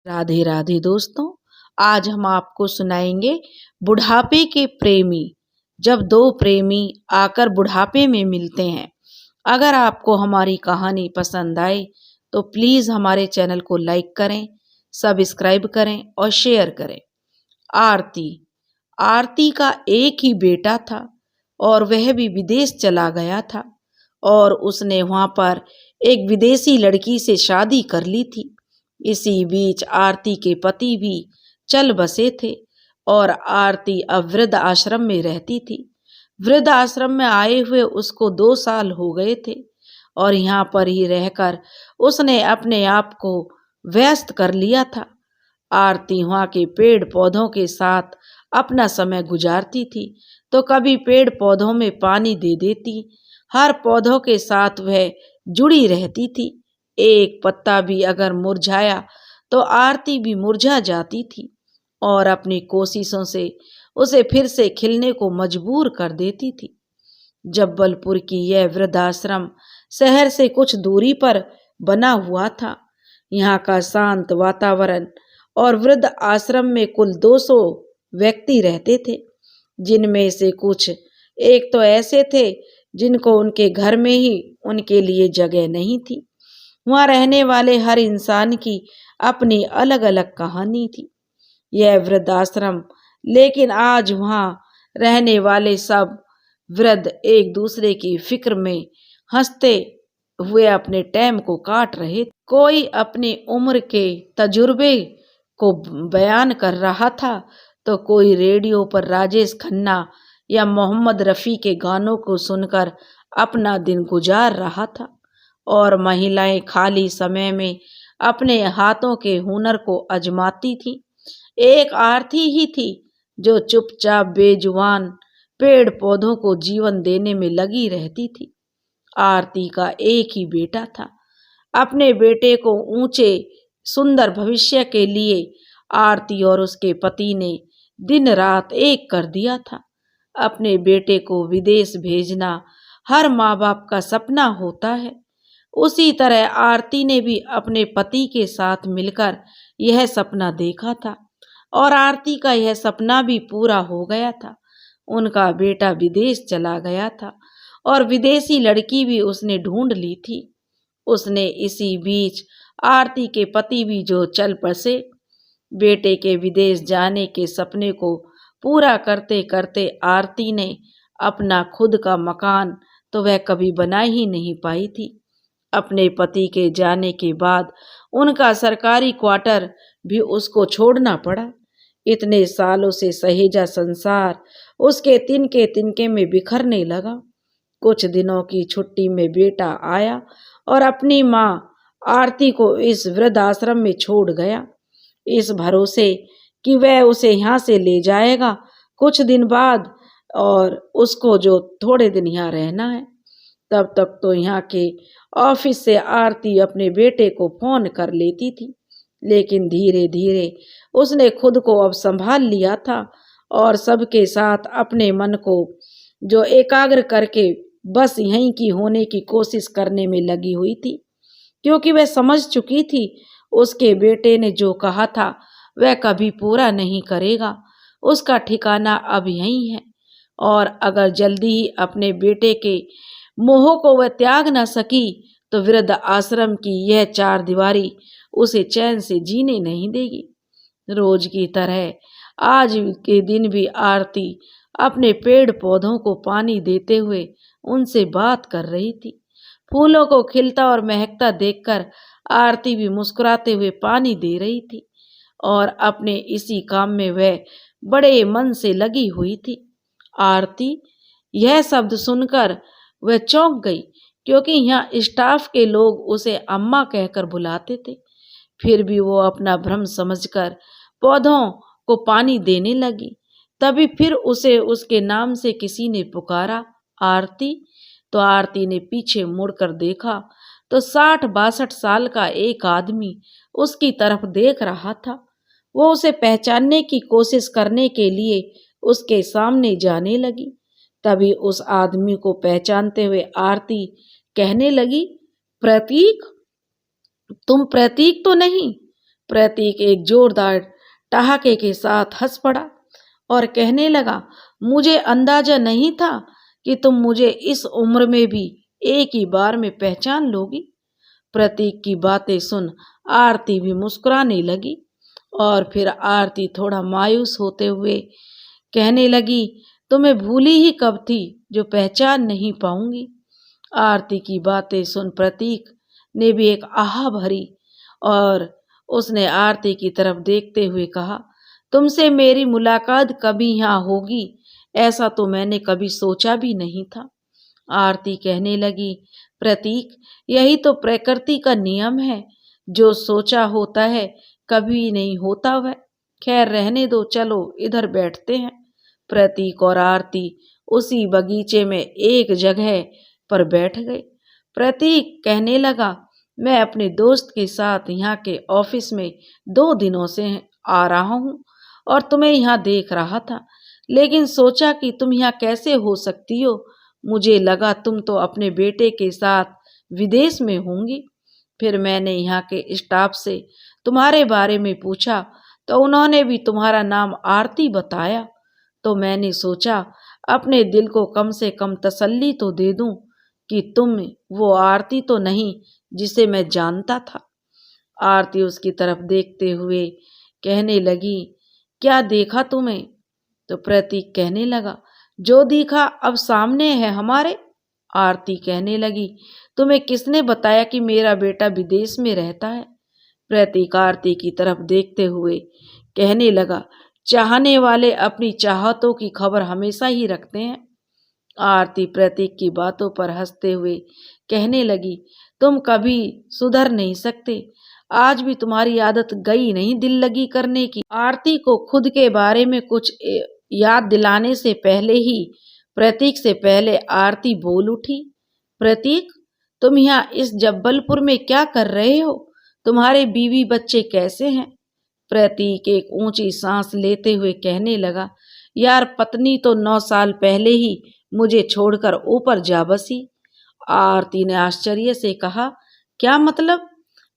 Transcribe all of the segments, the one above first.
राधे राधे दोस्तों। आज हम आपको सुनाएंगे बुढ़ापे के प्रेमी। जब दो प्रेमी आकर बुढ़ापे में मिलते हैं। अगर आपको हमारी कहानी पसंद आए तो प्लीज हमारे चैनल को लाइक करें, सब्सक्राइब करें और शेयर करें। आरती आरती का एक ही बेटा था और वह भी विदेश चला गया था और उसने वहां पर एक विदेशी लड़की से शादी कर ली थी। इसी बीच आरती के पति भी चल बसे थे और आरती अब वृद्ध आश्रम में रहती थी। वृद्ध आश्रम में आए हुए उसको 2 साल हो गए थे और यहाँ पर ही रहकर उसने अपने आप को व्यस्त कर लिया था। आरती वहाँ के पेड़ पौधों के साथ अपना समय गुजारती थी, तो कभी पेड़ पौधों में पानी दे देती। हर पौधों के साथ वह जुड़ी रहती थी। एक पत्ता भी अगर मुरझाया तो आरती भी मुरझा जाती थी और अपनी कोशिशों से उसे फिर से खिलने को मजबूर कर देती थी। जब्बलपुर की यह वृद्धाश्रम शहर से कुछ दूरी पर बना हुआ था। यहाँ का शांत वातावरण और वृद्ध आश्रम में कुल 200 व्यक्ति रहते थे, जिनमें से कुछ एक तो ऐसे थे जिनको उनके घर में ही उनके लिए जगह नहीं थी। वहाँ रहने वाले हर इंसान की अपनी अलग अलग कहानी थी। यह वृद्धाश्रम, लेकिन आज वहाँ रहने वाले सब वृद्ध एक दूसरे की फिक्र में हंसते हुए अपने टाइम को काट रहे। कोई अपनी उम्र के तजुर्बे को बयान कर रहा था तो कोई रेडियो पर राजेश खन्ना या मोहम्मद रफ़ी के गानों को सुनकर अपना दिन गुजार रहा था और महिलाएं खाली समय में अपने हाथों के हुनर को आजमाती थी। एक आरती ही थी जो चुपचाप बेजुबान पेड़ पौधों को जीवन देने में लगी रहती थी। आरती का एक ही बेटा था। अपने बेटे को ऊंचे सुंदर भविष्य के लिए आरती और उसके पति ने दिन रात एक कर दिया था। अपने बेटे को विदेश भेजना हर माँ बाप का सपना होता है। उसी तरह आरती ने भी अपने पति के साथ मिलकर यह सपना देखा था और आरती का यह सपना भी पूरा हो गया था। उनका बेटा विदेश चला गया था और विदेशी लड़की भी उसने ढूंढ ली थी। उसने इसी बीच आरती के पति भी जो चल बसे। बेटे के विदेश जाने के सपने को पूरा करते करते आरती ने अपना खुद का मकान तो वह कभी बना ही नहीं पाई थी। अपने पति के जाने के बाद उनका सरकारी क्वार्टर भी उसको छोड़ना पड़ा। इतने सालों से सहेजा संसार उसके तिनके तिनके में बिखरने लगा। कुछ दिनों की छुट्टी में बेटा आया और अपनी माँ आरती को इस वृद्धाश्रम में छोड़ गया, इस भरोसे कि वह उसे यहाँ से ले जाएगा कुछ दिन बाद और उसको जो थोड़े दिन यहाँ रहना है। तब तक तो यहाँ के ऑफिस से आरती अपने बेटे को फोन कर लेती थी, लेकिन धीरे धीरे उसने खुद को अब संभाल लिया था और सबके साथ अपने मन को जो एकाग्र करके बस यहीं की होने की कोशिश करने में लगी हुई थी, क्योंकि वह समझ चुकी थी उसके बेटे ने जो कहा था वह कभी पूरा नहीं करेगा। उसका ठिकाना अब यहीं है और अगर जल्दी ही अपने बेटे के मोह को वह त्याग न सकी तो वृद्ध आश्रम की यह 4 दीवारी उसे चैन से जीने नहीं देगी। रोज की तरह आज के दिन भी आरती अपने पेड़ पौधों को पानी देते हुए उनसे बात कर रही थी। फूलों को खिलता और महकता देखकर आरती भी मुस्कुराते हुए पानी दे रही थी और अपने इसी काम में वह बड़े मन से लगी हुई थी। आरती यह शब्द सुनकर वह चौंक गई, क्योंकि यहाँ स्टाफ के लोग उसे अम्मा कहकर बुलाते थे। फिर भी वो अपना भ्रम समझकर पौधों को पानी देने लगी। तभी फिर उसे उसके नाम से किसी ने पुकारा, आरती। तो आरती ने पीछे मुड़कर देखा तो 60-62 साल का एक आदमी उसकी तरफ देख रहा था। वो उसे पहचानने की कोशिश करने के लिए उसके सामने जाने लगी। तभी उस आदमी को पहचानते हुए आरती कहने लगी, प्रतीक, तुम प्रतीक तो नहीं? प्रतीक एक जोरदार ठहाके के साथ हंस पड़ा और कहने लगा, मुझे अंदाजा नहीं था कि तुम मुझे इस उम्र में भी एक ही बार में पहचान लोगी। प्रतीक की बातें सुन आरती भी मुस्कुराने लगी और फिर आरती थोड़ा मायूस होते हुए कहने लगी, तुम्हें भूली ही कब थी जो पहचान नहीं पाऊंगी। आरती की बातें सुन प्रतीक ने भी एक आह भरी और उसने आरती की तरफ देखते हुए कहा, तुमसे मेरी मुलाकात कभी यहाँ होगी ऐसा तो मैंने कभी सोचा भी नहीं था। आरती कहने लगी, प्रतीक यही तो प्रकृति का नियम है, जो सोचा होता है कभी नहीं होता वह। खैर रहने दो, चलो इधर बैठते हैं। प्रतीक और आरती उसी बगीचे में एक जगह पर बैठ गए। प्रतीक कहने लगा, मैं अपने दोस्त के साथ यहाँ के ऑफिस में 2 दिनों से आ रहा हूँ और तुम्हें यहाँ देख रहा था, लेकिन सोचा कि तुम यहाँ कैसे हो सकती हो। मुझे लगा तुम तो अपने बेटे के साथ विदेश में होंगी। फिर मैंने यहाँ के स्टाफ से तुम्हारे बारे में पूछा तो उन्होंने भी तुम्हारा नाम आरती बताया, तो मैंने सोचा अपने दिल को कम से कम तसल्ली तो दे दूं कि तुम वो आरती तो नहीं जिसे मैं जानता था। आरती उसकी तरफ देखते हुए कहने लगी, क्या देखा तुम्हें? तो प्रतीक कहने लगा, जो दिखा अब सामने है हमारे। आरती कहने लगी, तुम्हें किसने बताया कि मेरा बेटा विदेश में रहता है? प्रतीक आरती की तरफ देखते हुए कहने लगा, चाहने वाले अपनी चाहतों की खबर हमेशा ही रखते हैं। आरती प्रतीक की बातों पर हंसते हुए कहने लगी, तुम कभी सुधर नहीं सकते, आज भी तुम्हारी आदत गई नहीं दिल लगी करने की। आरती को खुद के बारे में कुछ याद दिलाने से पहले ही प्रतीक से पहले आरती बोल उठी, प्रतीक तुम यहाँ इस जब्बलपुर में क्या कर रहे हो? तुम्हारे बीवी बच्चे कैसे हैं? प्रतीक एक ऊंची सांस लेते हुए कहने लगा, यार पत्नी तो 9 साल पहले ही मुझे छोड़कर ऊपर जा बसी। आरती ने आश्चर्य से कहा, क्या मतलब?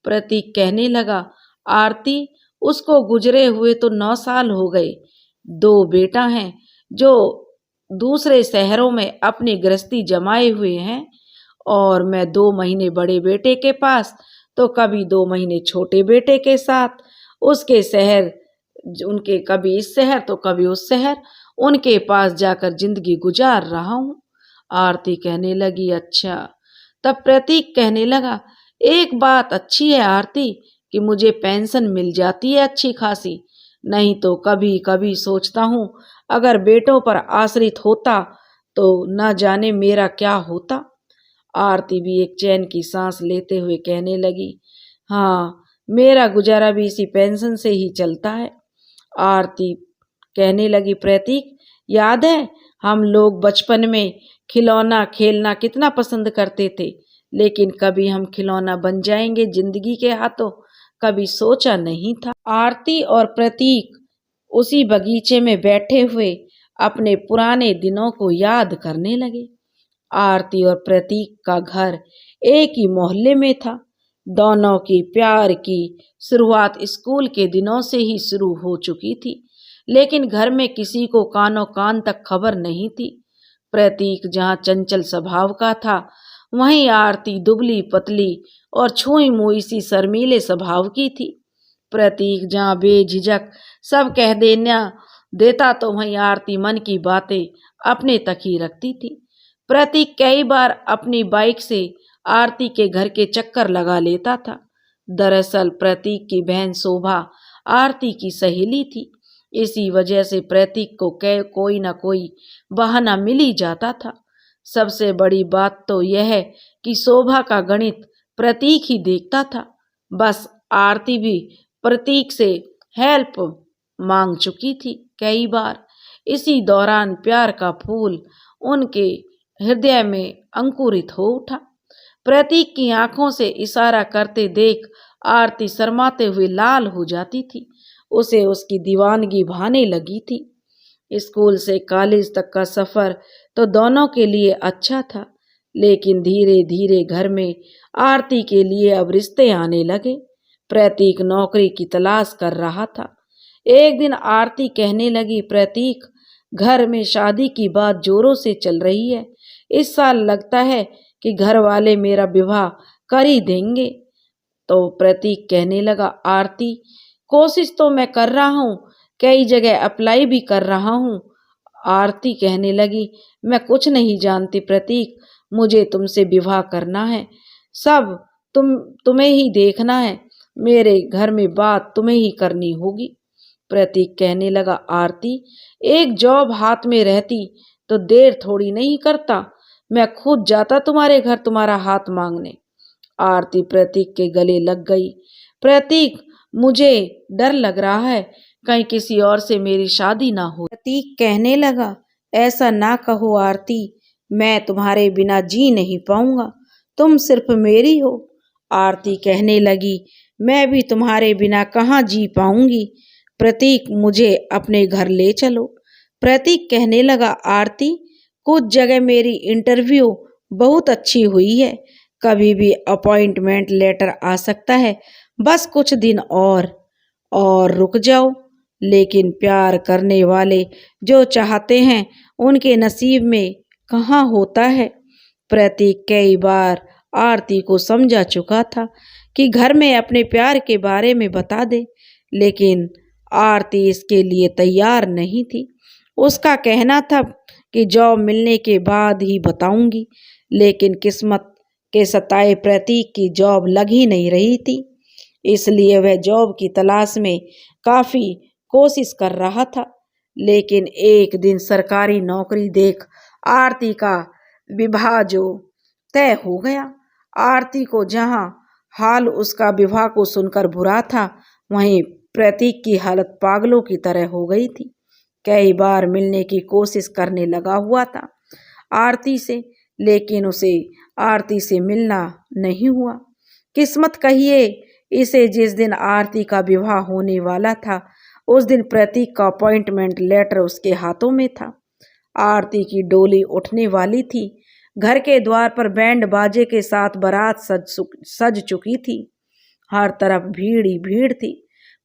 प्रतीक कहने लगा, आरती उसको गुजरे हुए तो 9 साल हो गए, 2 बेटा हैं जो दूसरे शहरों में अपनी गृहस्थी जमाए हुए हैं और मैं 2 महीने बड़े बेटे के पास तो कभी 2 महीने छोटे बेटे के साथ उसके शहर, उनके कभी इस शहर तो कभी उस शहर, उनके पास जाकर जिंदगी गुजार रहा हूँ। आरती कहने लगी, अच्छा। तब प्रतीक कहने लगा, एक बात अच्छी है आरती कि मुझे पेंशन मिल जाती है अच्छी खासी, नहीं तो कभी कभी सोचता हूँ अगर बेटों पर आश्रित होता तो न जाने मेरा क्या होता। आरती भी एक चैन की सांस लेते हुए कहने लगी, हाँ मेरा गुजारा भी इसी पेंशन से ही चलता है। आरती कहने लगी, प्रतीक याद है हम लोग बचपन में खिलौना खेलना कितना पसंद करते थे, लेकिन कभी हम खिलौना बन जाएंगे जिंदगी के हाथों कभी सोचा नहीं था। आरती और प्रतीक उसी बगीचे में बैठे हुए अपने पुराने दिनों को याद करने लगे। आरती और प्रतीक का घर एक ही मोहल्ले में था। दोनों की प्यार की शुरुआत स्कूल के दिनों से ही शुरू हो चुकी थी, लेकिन घर में किसी को कानों कान तक खबर नहीं थी। प्रतीक जहाँ चंचल स्वभाव का था, वहीं आरती दुबली पतली और छुई मुई सी शर्मीले स्वभाव की थी। प्रतीक जहाँ बेझिझक सब कह देता तो वहीं आरती मन की बातें अपने तक ही रखती थी। प्रतीक कई बार अपनी बाइक से आरती के घर के चक्कर लगा लेता था। दरअसल प्रतीक की बहन शोभा आरती की सहेली थी, इसी वजह से प्रतीक को कोई ना कोई बहाना मिल ही जाता था। सबसे बड़ी बात तो यह है कि शोभा का गणित प्रतीक ही देखता था। बस आरती भी प्रतीक से हेल्प मांग चुकी थी कई बार। इसी दौरान प्यार का फूल उनके हृदय में अंकुरित हो उठा। प्रतीक की आंखों से इशारा करते देख आरती शर्माते हुए लाल हो जाती थी। उसे उसकी दीवानगी भाने लगी थी। स्कूल से कॉलेज तक का सफर तो दोनों के लिए अच्छा था, लेकिन धीरे धीरे घर में आरती के लिए अब रिश्ते आने लगे। प्रतीक नौकरी की तलाश कर रहा था। एक दिन आरती कहने लगी, प्रतीक, घर में शादी की बात जोरों से चल रही है। इस साल लगता है कि घर वाले मेरा विवाह कर ही देंगे। तो प्रतीक कहने लगा, आरती, कोशिश तो मैं कर रहा हूँ, कई जगह अप्लाई भी कर रहा हूँ। आरती कहने लगी, मैं कुछ नहीं जानती प्रतीक, मुझे तुमसे विवाह करना है, सब तुम्हें ही देखना है, मेरे घर में बात तुम्हें ही करनी होगी। प्रतीक कहने लगा, आरती, एक जॉब हाथ में रहती तो देर थोड़ी नहीं करता, मैं खुद जाता तुम्हारे घर तुम्हारा हाथ मांगने। आरती प्रतीक के गले लग गई। प्रतीक, मुझे डर लग रहा है, कहीं किसी और से मेरी शादी ना हो। प्रतीक कहने लगा, ऐसा ना कहो आरती, मैं तुम्हारे बिना जी नहीं पाऊंगा, तुम सिर्फ मेरी हो। आरती कहने लगी, मैं भी तुम्हारे बिना कहाँ जी पाऊंगी। प्रतीक, मुझे अपने घर ले चलो। प्रतीक कहने लगा, आरती, कुछ जगह मेरी इंटरव्यू बहुत अच्छी हुई है, कभी भी अपॉइंटमेंट लेटर आ सकता है, बस कुछ दिन और रुक जाओ। लेकिन प्यार करने वाले जो चाहते हैं उनके नसीब में कहाँ होता है। प्रतीक कई बार आरती को समझा चुका था कि घर में अपने प्यार के बारे में बता दे, लेकिन आरती इसके लिए तैयार नहीं थी। उसका कहना था कि जॉब मिलने के बाद ही बताऊंगी, लेकिन किस्मत के सताए प्रतीक की जॉब लग ही नहीं रही थी, इसलिए वह जॉब की तलाश में काफी कोशिश कर रहा था। लेकिन एक दिन सरकारी नौकरी देख आरती का विवाह जो तय हो गया। आरती को जहां हाल उसका विवाह को सुनकर बुरा था, वहीं प्रतीक की हालत पागलों की तरह हो गई थी। कई बार मिलने की कोशिश करने लगा हुआ था आरती से, लेकिन उसे आरती से मिलना नहीं हुआ। किस्मत कहिए इसे, जिस दिन आरती का विवाह होने वाला था उस दिन प्रतीक का अपॉइंटमेंट लेटर उसके हाथों में था। आरती की डोली उठने वाली थी। घर के द्वार पर बैंड बाजे के साथ बारात सज चुकी थी। हर तरफ भीड़ ही भीड़ थी।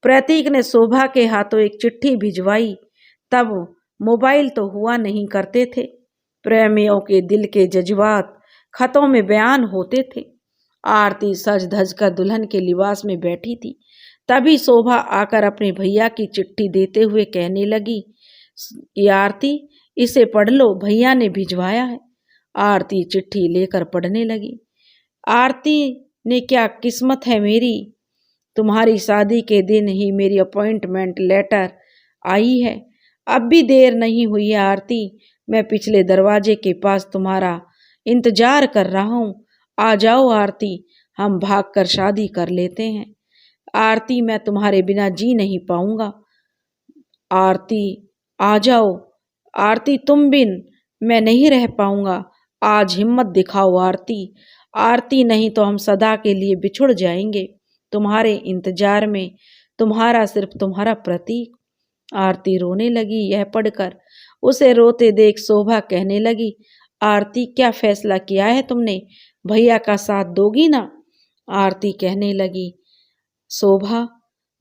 प्रतीक ने शोभा के हाथों एक चिट्ठी भिजवाई। तब मोबाइल तो हुआ नहीं करते थे। प्रेमियों के दिल के जज्बात खतों में बयान होते थे। आरती सज धज कर दुल्हन के लिबास में बैठी थी। तभी शोभा आकर अपने भैया की चिट्ठी देते हुए कहने लगी कि आरती, इसे पढ़ लो, भैया ने भिजवाया है। आरती चिट्ठी लेकर पढ़ने लगी। आरती ने क्या किस्मत है मेरी, तुम्हारी शादी के दिन ही मेरी अपॉइंटमेंट लेटर आई है। अब भी देर नहीं हुई है आरती, मैं पिछले दरवाजे के पास तुम्हारा इंतजार कर रहा हूँ। आ जाओ आरती, हम भागकर शादी कर लेते हैं। आरती, मैं तुम्हारे बिना जी नहीं पाऊंगा। आरती, आ जाओ। आरती, तुम बिन मैं नहीं रह पाऊंगा। आज हिम्मत दिखाओ आरती। आरती, नहीं तो हम सदा के लिए बिछुड़ जाएंगे। तुम्हारे इंतजार में तुम्हारा, सिर्फ तुम्हारा प्रतीक। आरती रोने लगी। यह पढ़कर उसे रोते देख शोभा कहने लगी, आरती, क्या फैसला किया है तुमने, भैया का साथ दोगी ना? आरती कहने लगी, शोभा,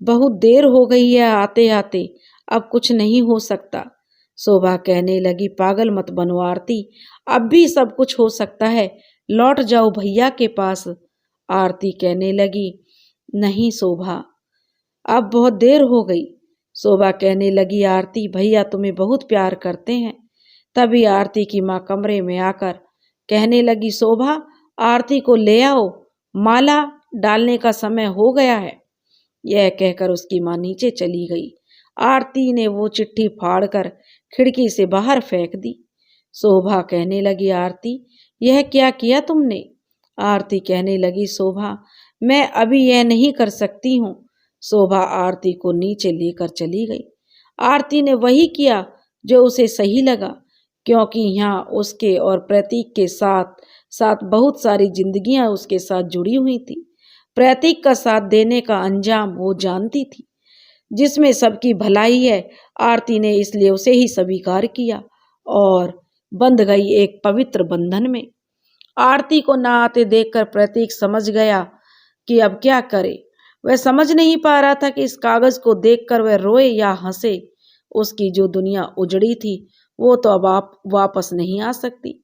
बहुत देर हो गई है आते आते, अब कुछ नहीं हो सकता। शोभा कहने लगी, पागल मत बनो आरती, अब भी सब कुछ हो सकता है, लौट जाओ भैया के पास। आरती कहने लगी, नहीं शोभा, अब बहुत देर हो गई। शोभा कहने लगी, आरती, भैया तुम्हें बहुत प्यार करते हैं। तभी आरती की माँ कमरे में आकर कहने लगी, शोभा, आरती को ले आओ, माला डालने का समय हो गया है। यह कहकर उसकी माँ नीचे चली गई। आरती ने वो चिट्ठी फाड़कर खिड़की से बाहर फेंक दी। शोभा कहने लगी, आरती, यह क्या किया तुमने? आरती कहने लगी, शोभा, मैं अभी यह नहीं कर सकती हूँ। शोभा आरती को नीचे लेकर चली गई। आरती ने वही किया जो उसे सही लगा, क्योंकि यहाँ उसके और प्रतीक के साथ साथ बहुत सारी जिंदगियां उसके साथ जुड़ी हुई थी। प्रतीक का साथ देने का अंजाम वो जानती थी, जिसमें सबकी भलाई है। आरती ने इसलिए उसे ही स्वीकार किया और बंध गई एक पवित्र बंधन में। आरती को ना आते देखकर प्रतीक समझ गया कि अब क्या करे। वह समझ नहीं पा रहा था कि इस कागज को देखकर वह रोए या हंसे। उसकी जो दुनिया उजड़ी थी वो तो अब आप वापस नहीं आ सकती।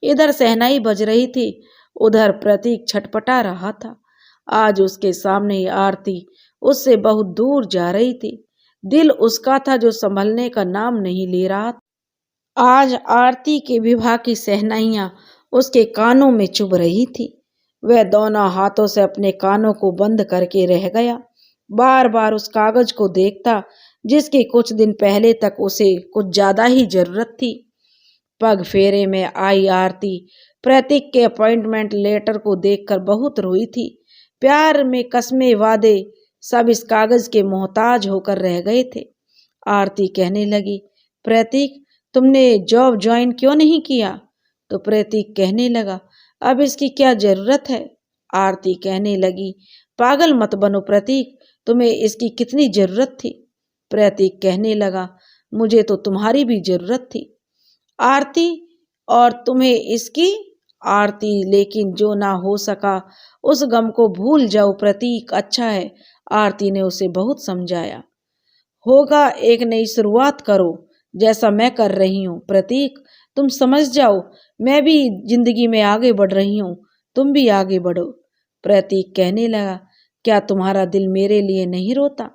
इधर शहनाई बज रही थी, उधर प्रतीक छटपटा रहा था। आज उसके सामने ही आरती उससे बहुत दूर जा रही थी। दिल उसका था जो संभलने का नाम नहीं ले रहा था। आज आरती के विवाह की शहनाइयां उसके कानों में चुभ रही थी। वह दोनों हाथों से अपने कानों को बंद करके रह गया। बार बार उस कागज को देखता जिसकी कुछ दिन पहले तक उसे कुछ ज्यादा ही जरूरत थी। पग फेरे में आई आरती प्रतीक के अपॉइंटमेंट लेटर को देखकर बहुत रोई थी। प्यार में कसमे वादे सब इस कागज के मोहताज होकर रह गए थे। आरती कहने लगी, प्रतीक तुमने जॉब ज्वाइन क्यों नहीं किया? तो प्रतीक कहने लगा, अब इसकी क्या जरूरत है? आरती कहने लगी, पागल मत बनो प्रतीक, तुम्हें इसकी कितनी जरूरत थी? प्रतीक कहने लगा, मुझे तो तुम्हारी भी जरूरत थी आरती, और तुम्हें इसकी? आरती, लेकिन जो ना हो सका उस गम को भूल जाओ प्रतीक, अच्छा है। आरती ने उसे बहुत समझाया। होगा, एक नई शुरुआत करो जैसा मैं कर रही हूँ। प्रतीक तुम समझ जाओ, मैं भी जिंदगी में आगे बढ़ रही हूँ, तुम भी आगे बढ़ो। प्रतीक कहने लगा, क्या तुम्हारा दिल मेरे लिए नहीं रोता?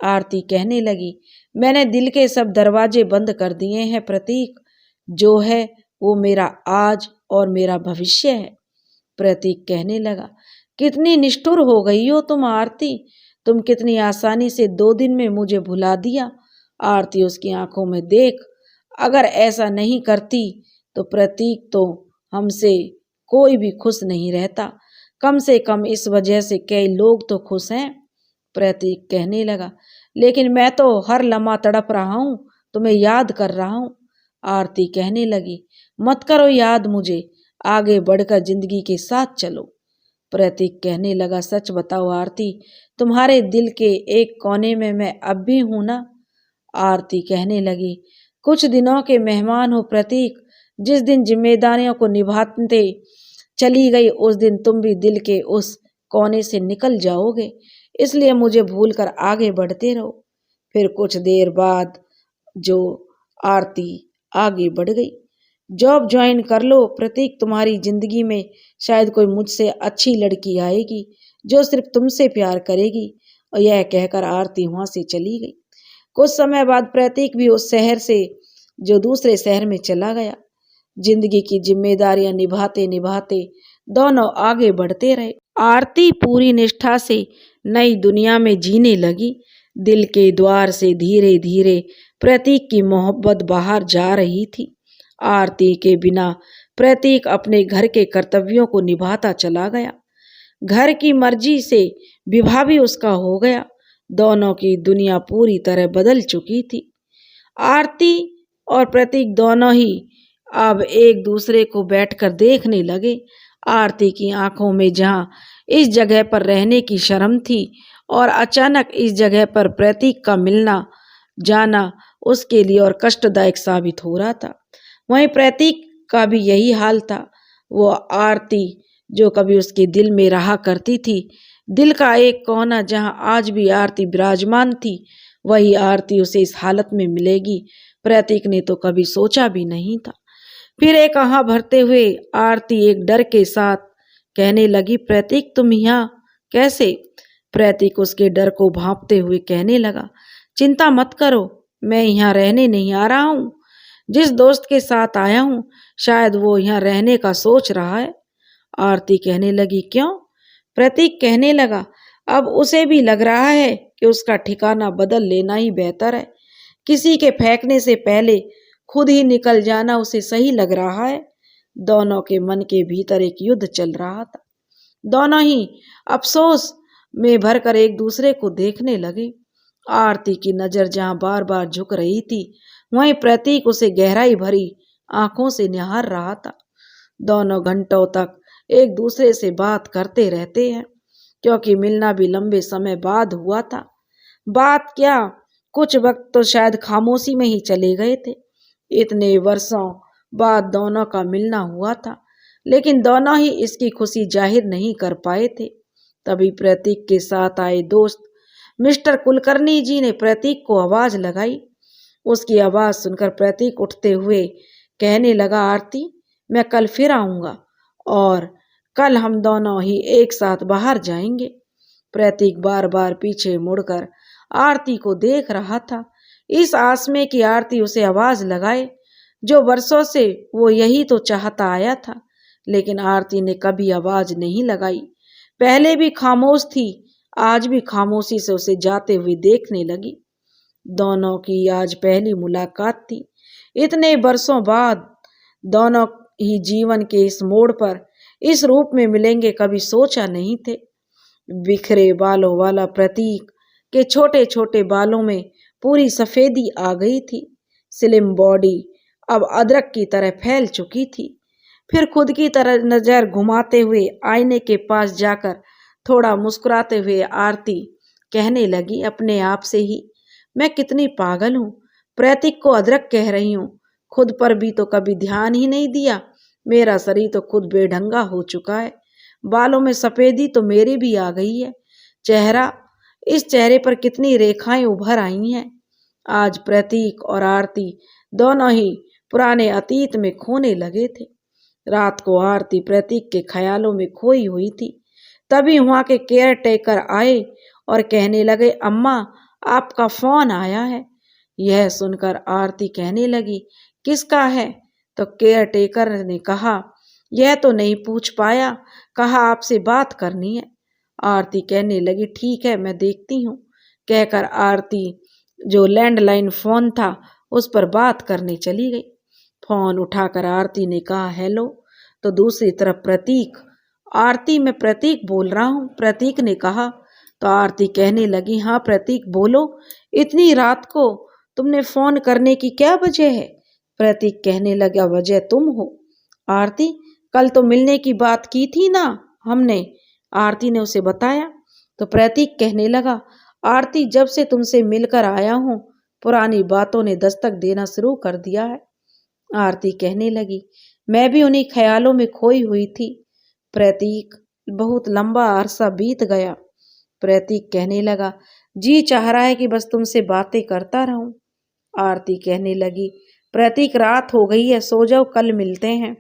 आरती कहने लगी, मैंने दिल के सब दरवाजे बंद कर दिए हैं प्रतीक, जो है वो मेरा आज और मेरा भविष्य है। प्रतीक कहने लगा, कितनी निष्ठुर हो गई हो तुम आरती, तुम कितनी आसानी से 2 दिन में मुझे भुला दिया। आरती उसकी आंखों में देख, अगर ऐसा नहीं करती तो प्रतीक तो हमसे कोई भी खुश नहीं रहता, कम से कम इस वजह से कई लोग तो खुश हैं। प्रतीक कहने लगा, लेकिन मैं तो हर लम्हा तड़प रहा हूँ, तुम्हें याद कर रहा हूँ। आरती कहने लगी, मत करो याद मुझे, आगे बढ़कर जिंदगी के साथ चलो। प्रतीक कहने लगा, सच बताओ आरती, तुम्हारे दिल के एक कोने में मैं अब भी हूं ना? आरती कहने लगी, कुछ दिनों के मेहमान हो प्रतीक, जिस दिन जिम्मेदारियों को निभाते चली गई उस दिन तुम भी दिल के उस कोने से निकल जाओगे, इसलिए मुझे भूलकर आगे बढ़ते रहो। फिर कुछ देर बाद जो आरती आगे बढ़ गई। जॉब ज्वाइन कर लो प्रतीक, तुम्हारी जिंदगी में शायद कोई मुझसे अच्छी लड़की आएगी जो सिर्फ तुमसे प्यार करेगी। और यह कहकर आरती वहां से चली गई। कुछ समय बाद प्रतीक भी उस शहर से जो दूसरे शहर में चला गया। जिंदगी की जिम्मेदारियां निभाते निभाते दोनों आगे बढ़ते रहे। आरती पूरी निष्ठा से नई दुनिया में जीने लगी। दिल के द्वार से धीरे धीरे प्रतीक की मोहब्बत बाहर जा रही थी। आरती के बिना प्रतीक अपने घर के कर्तव्यों को निभाता चला गया। घर की मर्जी से विवाह भी उसका हो गया। दोनों की दुनिया पूरी तरह बदल चुकी थी। आरती और प्रतीक दोनों ही अब एक दूसरे को बैठकर देखने लगे। आरती की आंखों में जहां इस जगह पर रहने की शर्म थी और अचानक इस जगह पर प्रतीक का मिलना जाना उसके लिए और कष्टदायक साबित हो रहा था, वहीं प्रतीक का भी यही हाल था। वो आरती जो कभी उसके दिल में रहा करती थी, दिल का एक कोना जहां आज भी आरती विराजमान थी, वही आरती उसे इस हालत में मिलेगी, प्रतीक ने तो कभी सोचा भी नहीं था। फिर एक आह भरते हुए आरती एक डर के साथ कहने लगी, प्रतीक तुम यहाँ कैसे? प्रतीक उसके डर को भांपते हुए कहने लगा, चिंता मत करो, मैं यहाँ रहने नहीं आ रहा हूँ। जिस दोस्त के साथ आया हूँ शायद वो यहाँ रहने का सोच रहा है। आरती कहने लगी, क्यों? प्रतीक कहने लगा, अब उसे भी लग रहा है कि उसका ठिकाना बदल लेना ही बेहतर है। किसी के फेंकने से पहले खुद ही निकल जाना उसे सही लग रहा है। दोनों के मन के भीतर एक युद्ध चल रहा था। दोनों ही अफसोस में भरकर एक दूसरे को देखने लगे। आरती की नजर जहां बार बार झुक रही थी, वहीं प्रतीक उसे गहराई भरी आंखों से निहार रहा था। दोनों घंटों तक एक दूसरे से बात करते रहते हैं, क्योंकि मिलना भी लंबे समय बाद हुआ था। बात क्या, कुछ वक्त तो शायद खामोशी में ही चले गए थे। इतने वर्षों बाद दोनों का मिलना हुआ था, लेकिन दोनों ही इसकी खुशी जाहिर नहीं कर पाए थे। तभी प्रतीक के साथ आए दोस्त मिस्टर कुलकर्णी जी ने प्रतीक को आवाज लगाई। उसकी आवाज सुनकर प्रतीक उठते हुए कहने लगा, आरती, मैं कल फिर आऊंगा और कल हम दोनों ही एक साथ बाहर जाएंगे। प्रतीक बार बार पीछे मुड़कर आरती को देख रहा था, इस आस में कि आरती उसे आवाज लगाए। जो वर्षों से वो यही तो चाहता आया था, लेकिन आरती ने कभी आवाज नहीं लगाई। पहले भी खामोश थी, आज भी खामोशी से उसे जाते हुए देखने लगी। दोनों की आज पहली मुलाकात थी। इतने वर्षों बाद दोनों ही जीवन के इस मोड़ पर इस रूप में मिलेंगे, कभी सोचा नहीं थे। बिखरे बालों वाला प्रतीक के छोटे छोटे बालों में पूरी सफेदी आ गई थी। स्लिम बॉडी अब अदरक की तरह फैल चुकी थी। फिर खुद की तरह नजर घुमाते हुए आईने के पास जाकर थोड़ा मुस्कुराते हुए आरती कहने लगी अपने आप से ही, मैं कितनी पागल हूँ, प्रतीक को अदरक कह रही हूँ। खुद पर भी तो कभी ध्यान ही नहीं दिया। मेरा शरीर तो खुद बेढंगा हो चुका है। बालों में सफेदी तो मेरी भी आ गई है। इस चेहरे पर कितनी रेखाएं उभर आई हैं। आज प्रतीक और आरती दोनों ही पुराने अतीत में खोने लगे थे। रात को आरती प्रतीक के ख्यालों में खोई हुई थी। तभी वहां के केयर टेकर आए और कहने लगे, अम्मा, आपका फोन आया है। यह सुनकर आरती कहने लगी, किसका है? तो केयर टेकर ने कहा, यह तो नहीं पूछ पाया, कहा आपसे बात करनी है। आरती कहने लगी, ठीक है, मैं देखती हूँ। कहकर आरती जो लैंडलाइन फोन था उस पर बात करने चली गई। फोन उठाकर आरती ने कहा, हेलो। तो दूसरी तरफ प्रतीक, आरती, मैं प्रतीक बोल रहा हूँ, प्रतीक ने कहा। तो आरती कहने लगी, हाँ प्रतीक बोलो, इतनी रात को तुमने फोन करने की क्या वजह है? प्रतीक कहने लगा, वजह तुम हो। आरती, कल तो मिलने की बात की थी ना हमने, आरती ने उसे बताया। तो प्रतीक कहने लगा, आरती, जब से तुमसे मिलकर आया हूं पुरानी बातों ने दस्तक देना शुरू कर दिया है। आरती कहने लगी, मैं भी उन्हीं ख्यालों में खोई हुई थी। प्रतीक, बहुत लंबा अरसा बीत गया। प्रतीक कहने लगा, जी चाह रहा है कि बस तुमसे बातें करता रहूं। आरती कहने लगी, प्रतीक, रात हो गई है, सो जाओ, कल मिलते हैं।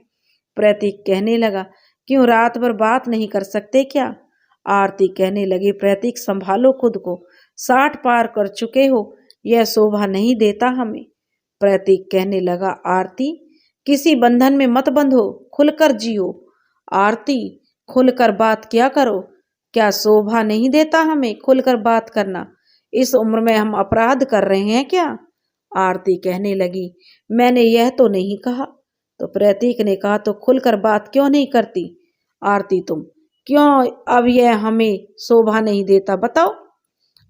प्रतीक कहने लगा, क्यों, रात भर बात नहीं कर सकते क्या? आरती कहने लगी, प्रतीक संभालो खुद को, 60 पार कर चुके हो, यह शोभा नहीं देता हमें। प्रतीक कहने लगा, आरती, किसी बंधन में मत बंधो, खुलकर जियो। आरती, खुलकर बात क्या करो, क्या शोभा नहीं देता हमें खुलकर बात करना? इस उम्र में हम अपराध कर रहे हैं क्या? आरती कहने लगी, मैंने यह तो नहीं कहा। तो प्रतीक ने कहा, तो खुलकर बात क्यों नहीं करती? आरती, तुम क्यों अब यह हमें शोभा नहीं देता, बताओ।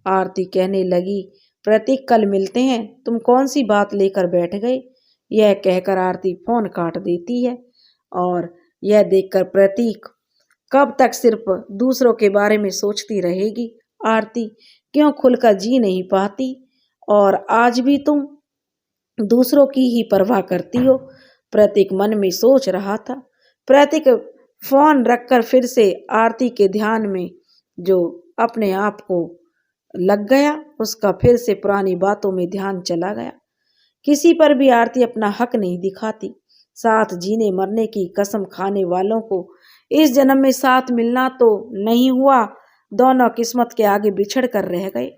आरती कहने लगी, प्रतीक, कल मिलते हैं, तुम कौन सी बात लेकर बैठ गए? यह कहकर आरती फोन काट देती है। और यह देखकर प्रतीक कब तक सिर्फ दूसरों के बारे में सोचती रहेगी? आरती क्यों खुलकर जी नहीं पाती? और आज भी तुम दूसरों की ही परवाह करती हो? प्रतीक मन में सोच रहा था। प्रतीक फोन रखकर फिर से आरती के ध्यान में जो अपने आप को लग गया, उसका फिर से पुरानी बातों में ध्यान चला गया। किसी पर भी आरती अपना हक नहीं दिखाती। साथ जीने मरने की कसम खाने वालों को इस जन्म में साथ मिलना तो नहीं हुआ, दोनों किस्मत के आगे बिछड़ कर रह गए।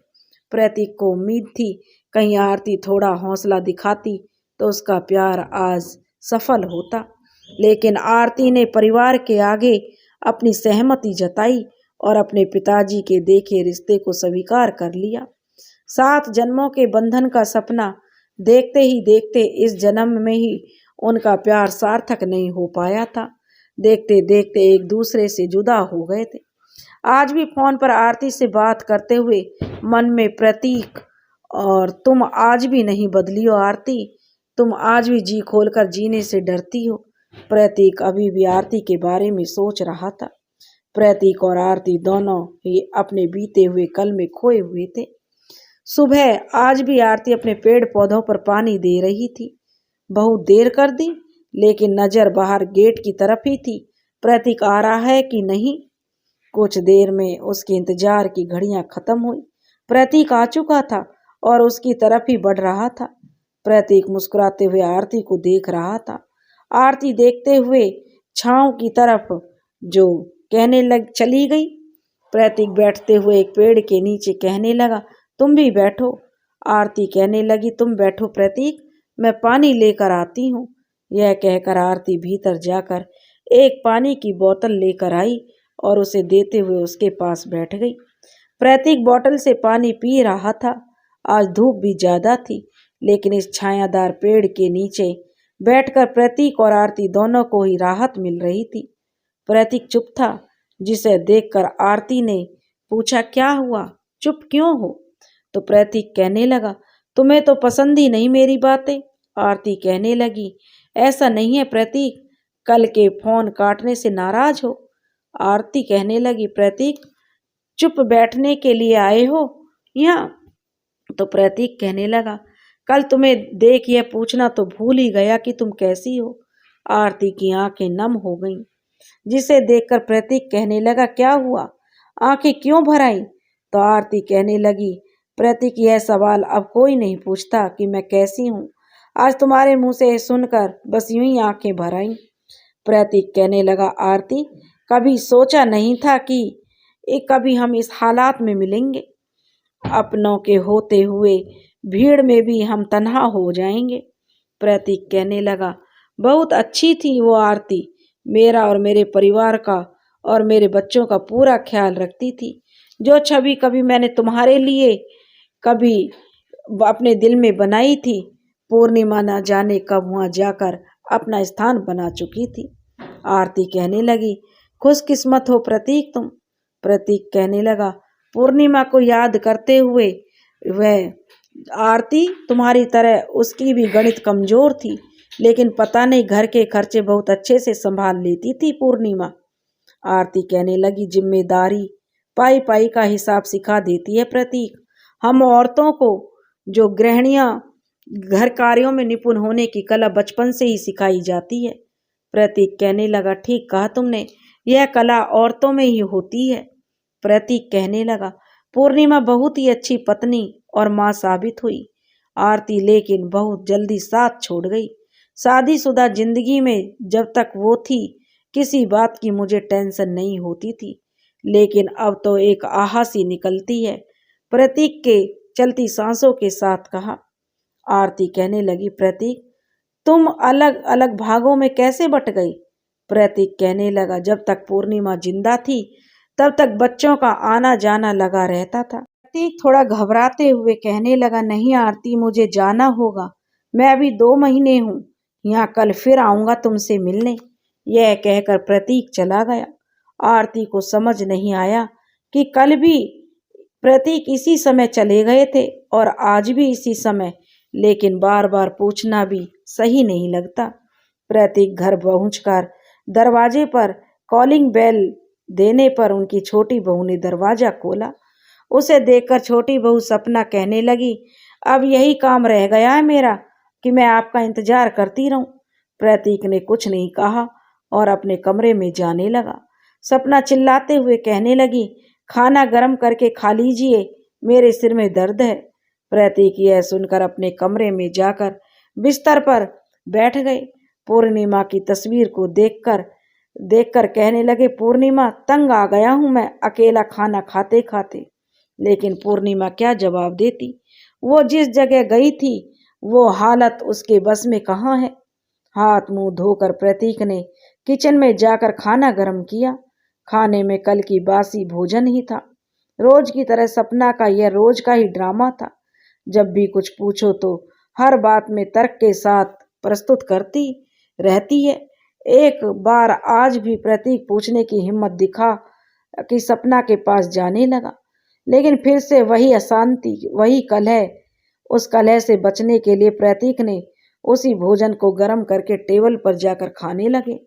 प्रतीक को उम्मीद थी कहीं आरती थोड़ा हौसला दिखाती तो उसका प्यार आज सफल होता, लेकिन आरती ने परिवार के आगे अपनी सहमति जताई और अपने पिताजी के देखे रिश्ते को स्वीकार कर लिया। 7 जन्मों के बंधन का सपना देखते ही देखते इस जन्म में ही उनका प्यार सार्थक नहीं हो पाया था। देखते देखते एक दूसरे से जुदा हो गए थे। आज भी फोन पर आरती से बात करते हुए मन में प्रतीक, और तुम आज भी नहीं बदली हो आरती, तुम आज भी जी खोलकर जीने से डरती हो। प्रतीक अभी भी आरती के बारे में सोच रहा था। प्रतीक और आरती दोनों ही अपने बीते हुए कल में खोए हुए थे। सुबह आज भी आरती अपने पेड़ पौधों पर पानी दे रही थी। बहुत देर कर दी, लेकिन नजर बाहर गेट की तरफ ही थी, प्रतीक आ रहा है कि नहीं। कुछ देर में उसके इंतजार की घड़ियां खत्म हुई। प्रतीक आ चुका था और उसकी तरफ ही बढ़ रहा था। प्रतीक मुस्कुराते हुए आरती को देख रहा था। आरती देखते हुए छांव की तरफ जो कहने लग चली गई। प्रतीक बैठते हुए एक पेड़ के नीचे कहने लगा, तुम भी बैठो। आरती कहने लगी, तुम बैठो प्रतीक, मैं पानी लेकर आती हूँ। यह कहकर आरती भीतर जाकर एक पानी की बोतल लेकर आई और उसे देते हुए उसके पास बैठ गई। प्रतीक बोतल से पानी पी रहा था। आज धूप भी ज्यादा थी, लेकिन इस छायादार पेड़ के नीचे बैठकर प्रतीक और आरती दोनों को ही राहत मिल रही थी। प्रतीक चुप था, जिसे देखकर आरती ने पूछा, क्या हुआ, चुप क्यों हो? तो प्रतीक कहने लगा, तुम्हें तो पसंद ही नहीं मेरी बातें। आरती कहने लगी, ऐसा नहीं है प्रतीक, कल के फोन काटने से नाराज हो? आरती कहने लगी, प्रतीक चुप बैठने के लिए आए हो यहाँ? तो प्रतीक कहने लगा, कल तुम्हें देख यह पूछना तो भूल ही गया कि तुम कैसी हो। आरती की आंखें नम हो गईं, जिसे देखकर प्रतीक कहने लगा, क्या हुआ, आंखें क्यों भर आईं? तो आरती कहने लगी, प्रतीक यह सवाल अब कोई नहीं पूछता कि मैं कैसी हूँ, आज तुम्हारे मुंह से सुनकर बस यूं ही आंखें भर आईं। प्रतीक कहने लगा, आरती कभी सोचा नहीं था कि कभी हम इस हालात में मिलेंगे। अपनों के होते हुए भीड़ में भी हम तन्हा हो जाएंगे। प्रतीक कहने लगा, बहुत अच्छी थी वो आरती, मेरा और मेरे परिवार का और मेरे बच्चों का पूरा ख्याल रखती थी। जो छवि कभी मैंने तुम्हारे लिए कभी अपने दिल में बनाई थी, पूर्णिमा न जाने कब वहां जाकर अपना स्थान बना चुकी थी। आरती कहने लगी, खुशकिस्मत हो प्रतीक तुम। प्रतीक कहने लगा, पूर्णिमा को याद करते हुए वह आरती तुम्हारी तरह उसकी भी गणित कमजोर थी, लेकिन पता नहीं घर के खर्चे बहुत अच्छे से संभाल लेती थी पूर्णिमा। आरती कहने लगी, जिम्मेदारी पाई पाई का हिसाब सिखा देती है प्रतीक। हम औरतों को जो गृहिणियां घर कार्यों में निपुण होने की कला बचपन से ही सिखाई जाती है। प्रतीक कहने लगा, ठीक कहा तुमने, यह कला औरतों में ही होती है। प्रतीक कहने लगा, पूर्णिमा बहुत ही अच्छी पत्नी और मां साबित हुई। आरती लेकिन बहुत जल्दी साथ छोड़ गई। शादीशुदा जिंदगी में जब तक वो थी, किसी बात की मुझे टेंशन नहीं होती थी, लेकिन अब तो एक आह सी निकलती है। प्रतीक के चलती सांसों के साथ कहा। आरती कहने लगी, प्रतीक तुम अलग अलग भागों में कैसे बट गई? प्रतीक कहने लगा, जब तक पूर्णिमा जिंदा थी तब तक बच्चों का आना जाना लगा रहता था। प्रतीक थोड़ा घबराते हुए कहने लगा, नहीं आरती, मुझे जाना होगा, मैं अभी 2 महीने हूँ यहाँ, कल फिर आऊंगा तुमसे मिलने। यह कहकर प्रतीक चला गया। आरती को समझ नहीं आया कि कल भी प्रतीक इसी समय चले गए थे और आज भी इसी समय, लेकिन बार बार पूछना भी सही नहीं लगता। प्रतीक घर पहुंचकर दरवाजे पर कॉलिंग बेल देने पर उनकी छोटी बहू ने दरवाजा खोला। उसे देखकर छोटी बहू सपना कहने लगी, अब यही काम रह गया है मेरा कि मैं आपका इंतजार करती रहूं। प्रतीक ने कुछ नहीं कहा और अपने कमरे में जाने लगा। सपना चिल्लाते हुए कहने लगी, खाना गर्म करके खा लीजिए, मेरे सिर में दर्द है। प्रतीक यह सुनकर अपने कमरे में जाकर बिस्तर पर बैठ गए। पूर्णिमा की तस्वीर को देखकर देखकर कहने लगे, पूर्णिमा तंग आ गया हूं मैं अकेला खाना खाते खाते। लेकिन पूर्णिमा क्या जवाब देती? वो जिस जगह गई थी वो हालत उसके बस में कहाँ है। हाथ मुंह धोकर प्रतीक ने किचन में जाकर खाना गर्म किया। खाने में कल की बासी भोजन ही था। रोज की तरह सपना का यह रोज का ही ड्रामा था। जब भी कुछ पूछो तो हर बात में तर्क के साथ प्रस्तुत करती रहती है। एक बार आज भी प्रतीक पूछने की हिम्मत दिखा कि सपना के पास जाने लगा, लेकिन फिर से वही अशांति, वही कलह। उस कलह से बचने के लिए प्रतीक ने उसी भोजन को गर्म करके टेबल पर जाकर खाने लगे।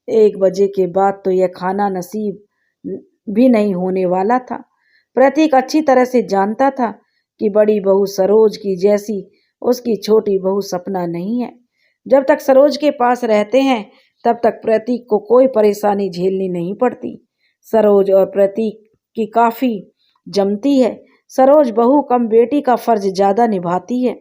1 बजे के बाद तो यह खाना नसीब भी नहीं होने वाला था। प्रतीक अच्छी तरह से जानता था कि बड़ी बहू सरोज की जैसी उसकी छोटी बहू सपना नहीं है। जब तक सरोज के पास रहते हैं तब तक प्रतीक को कोई परेशानी झेलनी नहीं पड़ती। सरोज और प्रतीक की काफी जमती है। सरोज बहू कम बेटी का फर्ज ज्यादा निभाती है।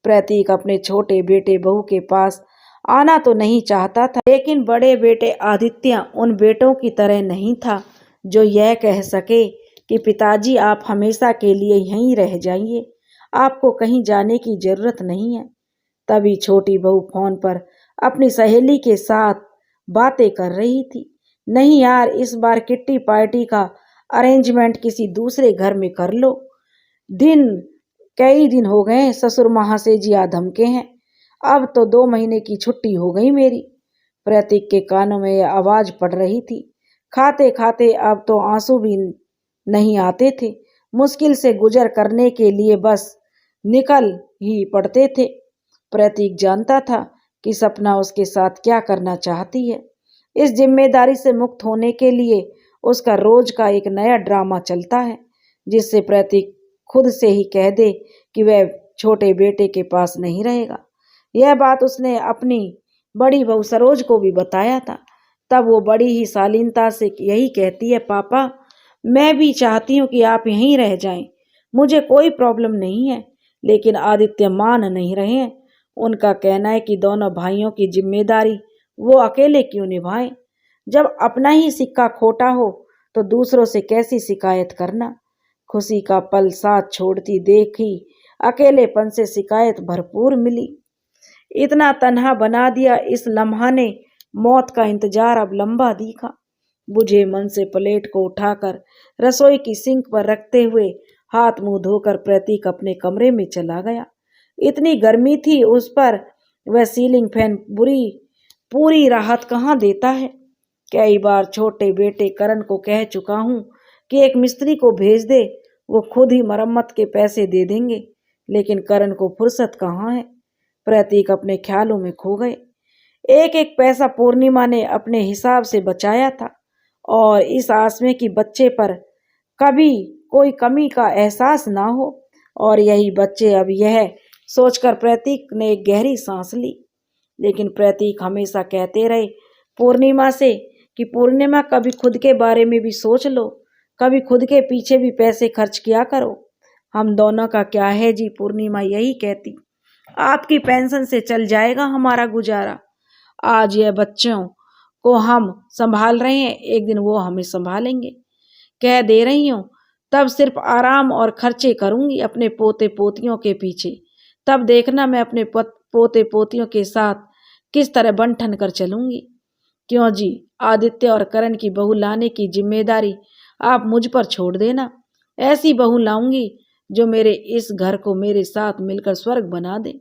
प्रतीक अपने छोटे बेटे बहू के पास आना तो नहीं चाहता था, लेकिन बड़े बेटे आदित्य उन बेटों की तरह नहीं था जो यह कह सके कि पिताजी आप हमेशा के लिए यहीं रह जाइए, आपको कहीं जाने की जरूरत नहीं है। तभी छोटी बहू फोन पर अपनी सहेली के साथ बातें कर रही थी। नहीं यार, इस बार किट्टी पार्टी का अरेंजमेंट किसी दूसरे घर में कर लो। दिन कई दिन हो गए, ससुर महाशय जी आ धमके हैं। अब तो 2 महीने की छुट्टी हो गई मेरी। प्रतीक के कानों में यह आवाज पड़ रही थी। खाते खाते अब तो आंसू भी नहीं आते थे। मुश्किल से गुजर करने के लिए बस निकल ही पड़ते थे। प्रतीक जानता था कि सपना उसके साथ क्या करना चाहती है। इस जिम्मेदारी से मुक्त होने के लिए उसका रोज का एक नया ड्रामा चलता है, जिससे प्रतीक खुद से ही कह दे कि वह छोटे बेटे के पास नहीं रहेगा। यह बात उसने अपनी बड़ी बहू सरोज को भी बताया था। तब वो बड़ी ही शालीनता से यही कहती है, पापा मैं भी चाहती हूँ कि आप यहीं रह जाएं, मुझे कोई प्रॉब्लम नहीं है। लेकिन आदित्य मान नहीं रहे हैं। उनका कहना है कि दोनों भाइयों की जिम्मेदारी वो अकेले क्यों निभाएं। जब अपना ही सिक्का खोटा हो तो दूसरों से कैसी शिकायत करना। खुशी का पल साथ छोड़ती देखी अकेलेपन से शिकायत भरपूर मिली। इतना तन्हा बना दिया इस लम्हा ने, मौत का इंतजार अब लंबा दिखा। बुझे मन से प्लेट को उठाकर रसोई की सिंक पर रखते हुए हाथ मुंह धोकर प्रतीक अपने कमरे में चला गया। इतनी गर्मी थी उस पर, वह सीलिंग फैन पूरी राहत कहाँ देता है। कई बार छोटे बेटे करण को कह चुका हूँ कि एक मिस्त्री को भेज दे, वो खुद ही मरम्मत के पैसे दे देंगे, लेकिन करण को फुर्सत कहाँ है। प्रतीक अपने ख्यालों में खो गए। एक एक पैसा पूर्णिमा ने अपने हिसाब से बचाया था, और इस आस में कि बच्चे पर कभी कोई कमी का एहसास ना हो। और यही बच्चे, अब यह सोचकर प्रतीक ने एक गहरी सांस ली। लेकिन प्रतीक हमेशा कहते रहे पूर्णिमा से कि पूर्णिमा कभी खुद के बारे में भी सोच लो, कभी खुद के पीछे भी पैसे खर्च किया करो। हम दोनों का क्या है जी, पूर्णिमा यही कहती, आपकी पेंशन से चल जाएगा हमारा गुजारा। आज यह बच्चों को हम संभाल रहे हैं, एक दिन वो हमें संभालेंगे। कह दे रही हूँ, तब सिर्फ आराम और खर्चे करूंगी अपने पोते पोतियों के पीछे। तब देखना मैं अपने पोते पोतियों के साथ किस तरह बंठन कर चलूंगी। क्यों जी, आदित्य और करण की बहू लाने की जिम्मेदारी आप मुझ पर छोड़ देना। ऐसी बहू लाऊंगी जो मेरे इस घर को मेरे साथ मिलकर स्वर्ग बना दे।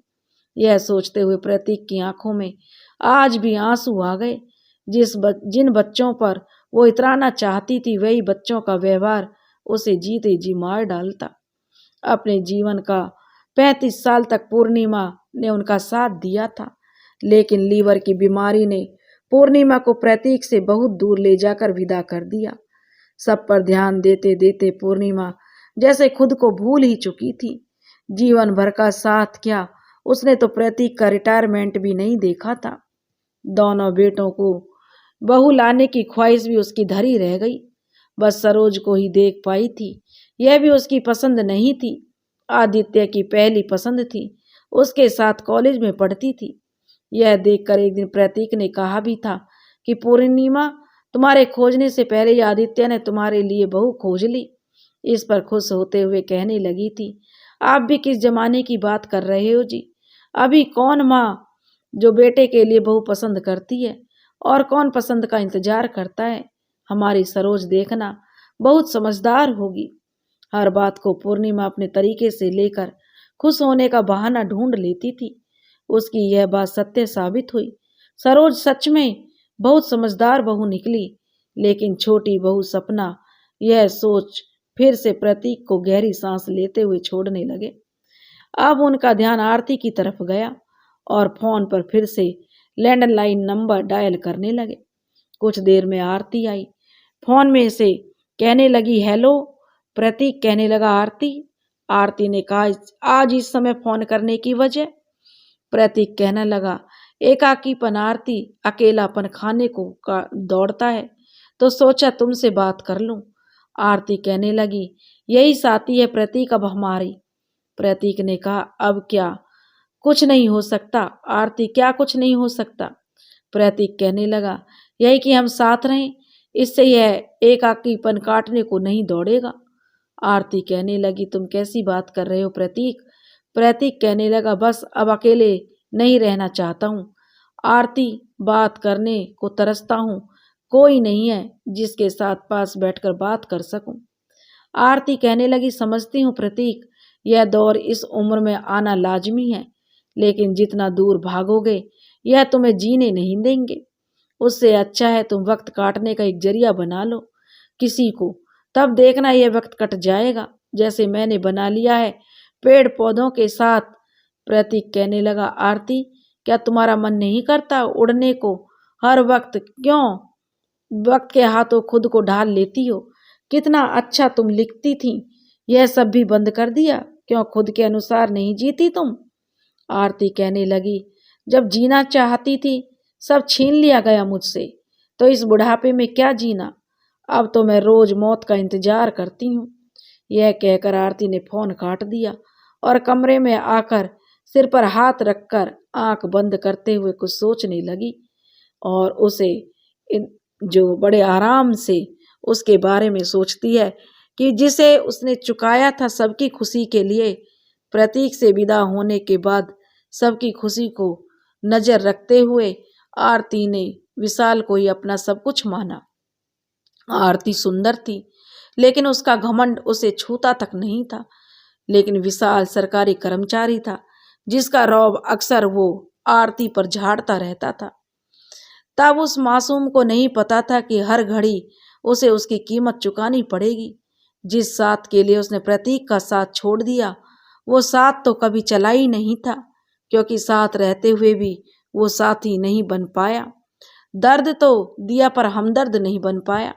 यह सोचते हुए प्रतीक की आंखों में आज भी आंसू आ गए। जिन बच्चों पर वो इतराना चाहती थी, वही बच्चों का व्यवहार उसे जीते जी मार डालता। अपने जीवन का 35 साल तक पूर्णिमा ने उनका साथ दिया था, लेकिन लीवर की बीमारी ने पूर्णिमा को प्रतीक से बहुत दूर ले जाकर विदा कर दिया। सब पर ध्यान देते देते पूर्णिमा जैसे खुद को भूल ही चुकी थी। जीवन भर का साथ क्या, उसने तो प्रतीक का रिटायरमेंट भी नहीं देखा था। दोनों बेटों को बहू लाने की ख्वाहिश भी उसकी धरी रह गई। बस सरोज को ही देख पाई थी, यह भी उसकी पसंद नहीं थी। आदित्य की पहली पसंद थी, उसके साथ कॉलेज में पढ़ती थी। यह देखकर एक दिन प्रतीक ने कहा भी था कि पूर्णिमा, तुम्हारे खोजने से पहले ही आदित्य ने तुम्हारे लिए बहू खोज ली। इस पर खुश होते हुए कहने लगी थी, आप भी किस जमाने की बात कर रहे हो जी। अभी कौन माँ जो बेटे के लिए बहू पसंद करती है, और कौन पसंद का इंतजार करता है। हमारी सरोज देखना बहुत समझदार होगी। हर बात को पूर्णिमा अपने तरीके से लेकर खुश होने का बहाना ढूंढ लेती थी। उसकी यह बात सत्य साबित हुई। सरोज सच में बहुत समझदार बहू निकली। लेकिन छोटी बहू सपना यह सोच फिर से प्रतीक को गहरी सांस लेते हुए छोड़ने लगे। अब उनका ध्यान आरती की तरफ गया और फोन पर फिर से लैंडलाइन नंबर डायल करने लगे। कुछ देर में आरती आई। फोन में से कहने लगी, हेलो। प्रतीक कहने लगा, आरती। आरती ने कहा, आज इस समय फोन करने की वजह। प्रतीक कहने लगा, एकाकीपन आरती, अकेलापन खाने को दौड़ता है, तो सोचा तुमसे बात कर लूं। आरती कहने लगी, यही साथी है प्रतीक अब हमारी। प्रतीक ने कहा, अब क्या कुछ नहीं हो सकता। आरती, क्या कुछ नहीं हो सकता? प्रतीक कहने लगा, यही कि हम साथ रहें, इससे यह एकाकीपन काटने को नहीं दौड़ेगा। आरती कहने लगी, तुम कैसी बात कर रहे हो प्रतीक? प्रतीक कहने लगा, बस अब अकेले नहीं रहना चाहता हूँ। आरती, बात करने को तरसता हूँ, कोई नहीं है जिसके साथ पास बैठकर बात कर सकूं। आरती कहने लगी, समझती हूँ प्रतीक, यह दौर इस उम्र में आना लाजमी है, लेकिन जितना दूर भागोगे यह तुम्हें जीने नहीं देंगे। उससे अच्छा है तुम वक्त काटने का एक जरिया बना लो किसी को, तब देखना यह वक्त कट जाएगा जैसे मैंने बना लिया है पेड़ पौधों के साथ। प्रतीक कहने लगा, आरती, क्या तुम्हारा मन नहीं करता उड़ने को? हर वक्त क्यों वक्त के हाथों खुद को ढाल लेती हो? कितना अच्छा तुम लिखती थी, यह सब भी बंद कर दिया? क्यों खुद के अनुसार नहीं जीती तुम? आरती कहने लगी, जब जीना चाहती थी सब छीन लिया गया मुझसे, तो इस बुढ़ापे में क्या जीना? अब तो मैं रोज मौत का इंतजार करती हूँ। यह कहकर आरती ने फोन काट दिया और कमरे में आकर सिर पर हाथ रखकर आंख बंद करते हुए कुछ सोचने लगी और उसे जो बड़े आराम से उसके बारे में सोचती है कि जिसे उसने चुकाया था सबकी खुशी के लिए, प्रतीक से विदा होने के बाद सबकी खुशी को नजर रखते हुए आरती ने विशाल को ही अपना सब कुछ माना। आरती सुंदर थी, लेकिन उसका घमंड उसे छूता तक नहीं था। लेकिन विशाल सरकारी कर्मचारी था, जिसका रौब अक्सर वो आरती पर झाड़ता रहता था। तब उस मासूम को नहीं पता था कि हर घड़ी उसे उसकी कीमत चुकानी पड़ेगी। जिस साथ के लिए उसने प्रतीक का साथ छोड़ दिया, वो साथ तो कभी चला ही नहीं था, क्योंकि साथ रहते हुए भी वो साथी नहीं बन पाया। दर्द तो दिया पर हमदर्द नहीं बन पाया।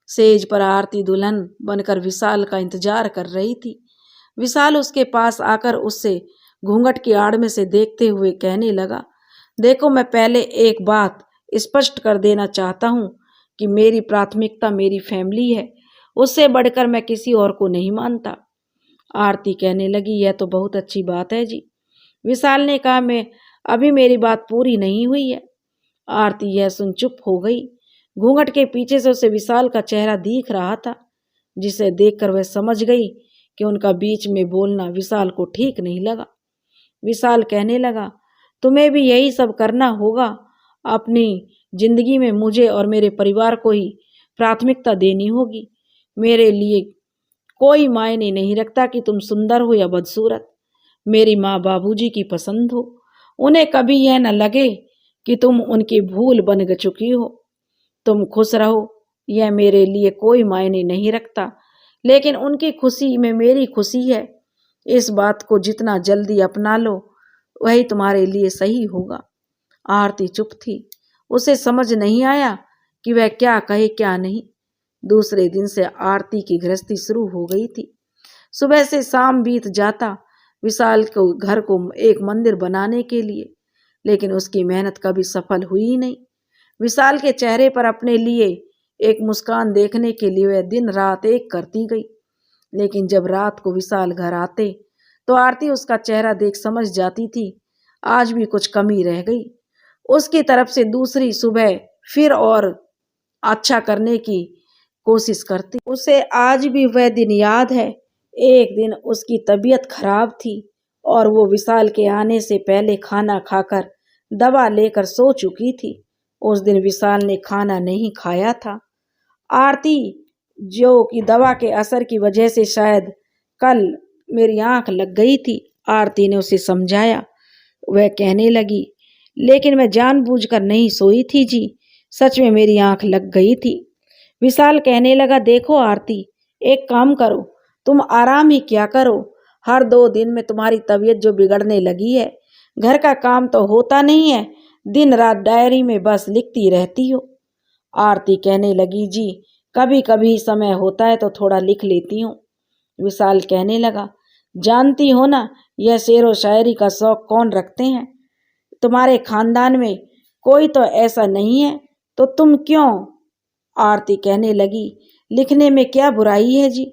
सेज पर आरती दुल्हन बनकर विशाल का इंतजार कर रही थी। विशाल उसके पास आकर उससे घूंघट की आड़ में से देखते हुए कहने लगा, देखो, मैं पहले एक बात स्पष्ट कर देना चाहता हूँ कि मेरी प्राथमिकता मेरी फैमिली है, उससे बढ़कर मैं किसी और को नहीं मानता। आरती कहने लगी, यह तो बहुत अच्छी बात है जी। विशाल ने कहा, मैं अभी मेरी बात पूरी नहीं हुई है। आरती यह सुन चुप हो गई। घूंघट के पीछे से उसे विशाल का चेहरा दिख रहा था, जिसे देखकर वह समझ गई कि उनका बीच में बोलना विशाल को ठीक नहीं लगा। विशाल कहने लगा, तुम्हें भी यही सब करना होगा। अपनी जिंदगी में मुझे और मेरे परिवार को ही प्राथमिकता देनी होगी। मेरे लिए कोई मायने नहीं रखता कि तुम सुंदर हो या बदसूरत, मेरी माँ बाबूजी की पसंद हो। उन्हें कभी यह न लगे कि तुम उनकी भूल बन चुकी हो। तुम खुश रहो, यह मेरे लिए कोई मायने नहीं रखता, लेकिन उनकी खुशी में मेरी खुशी है। इस बात को जितना जल्दी अपना लो, वही तुम्हारे लिए सही होगा। आरती चुप थी। उसे समझ नहीं आया कि वह क्या कहे क्या नहीं। दूसरे दिन से आरती की गृहस्थी शुरू हो गई थी। सुबह से शाम बीत जाता विशाल को घर को एक मंदिर बनाने के लिए, लेकिन उसकी मेहनत कभी सफल हुई नहीं। विशाल के चेहरे पर अपने लिए एक मुस्कान देखने के लिए वह दिन रात एक करती गई, लेकिन जब रात को विशाल घर आते तो आरती उसका चेहरा देख समझ जाती थी आज भी कुछ कमी रह गई। उसकी तरफ से दूसरी सुबह फिर और अच्छा करने की कोशिश करती। उसे आज भी वह दिन याद है। एक दिन उसकी तबीयत खराब थी और वो विशाल के आने से पहले खाना खाकर दवा लेकर सो चुकी थी। उस दिन विशाल ने खाना नहीं खाया था। आरती, जो कि दवा के असर की वजह से शायद कल मेरी आंख लग गई थी, आरती ने उसे समझाया। वह कहने लगी, लेकिन मैं जानबूझकर नहीं सोई थी जी, सच में मेरी आंख लग गई थी। विशाल कहने लगा, देखो आरती, एक काम करो, तुम आराम ही क्या करो। हर 2 दिन में तुम्हारी तबीयत जो बिगड़ने लगी है, घर का काम तो होता नहीं है, दिन रात डायरी में बस लिखती रहती हो। आरती कहने लगी, जी कभी कभी समय होता है तो थोड़ा लिख लेती हूँ। विशाल कहने लगा, जानती हो ना, यह शेर व शायरी का शौक कौन रखते हैं? तुम्हारे खानदान में कोई तो ऐसा नहीं है, तो तुम क्यों आरती कहने लगी, लिखने में क्या बुराई है जी।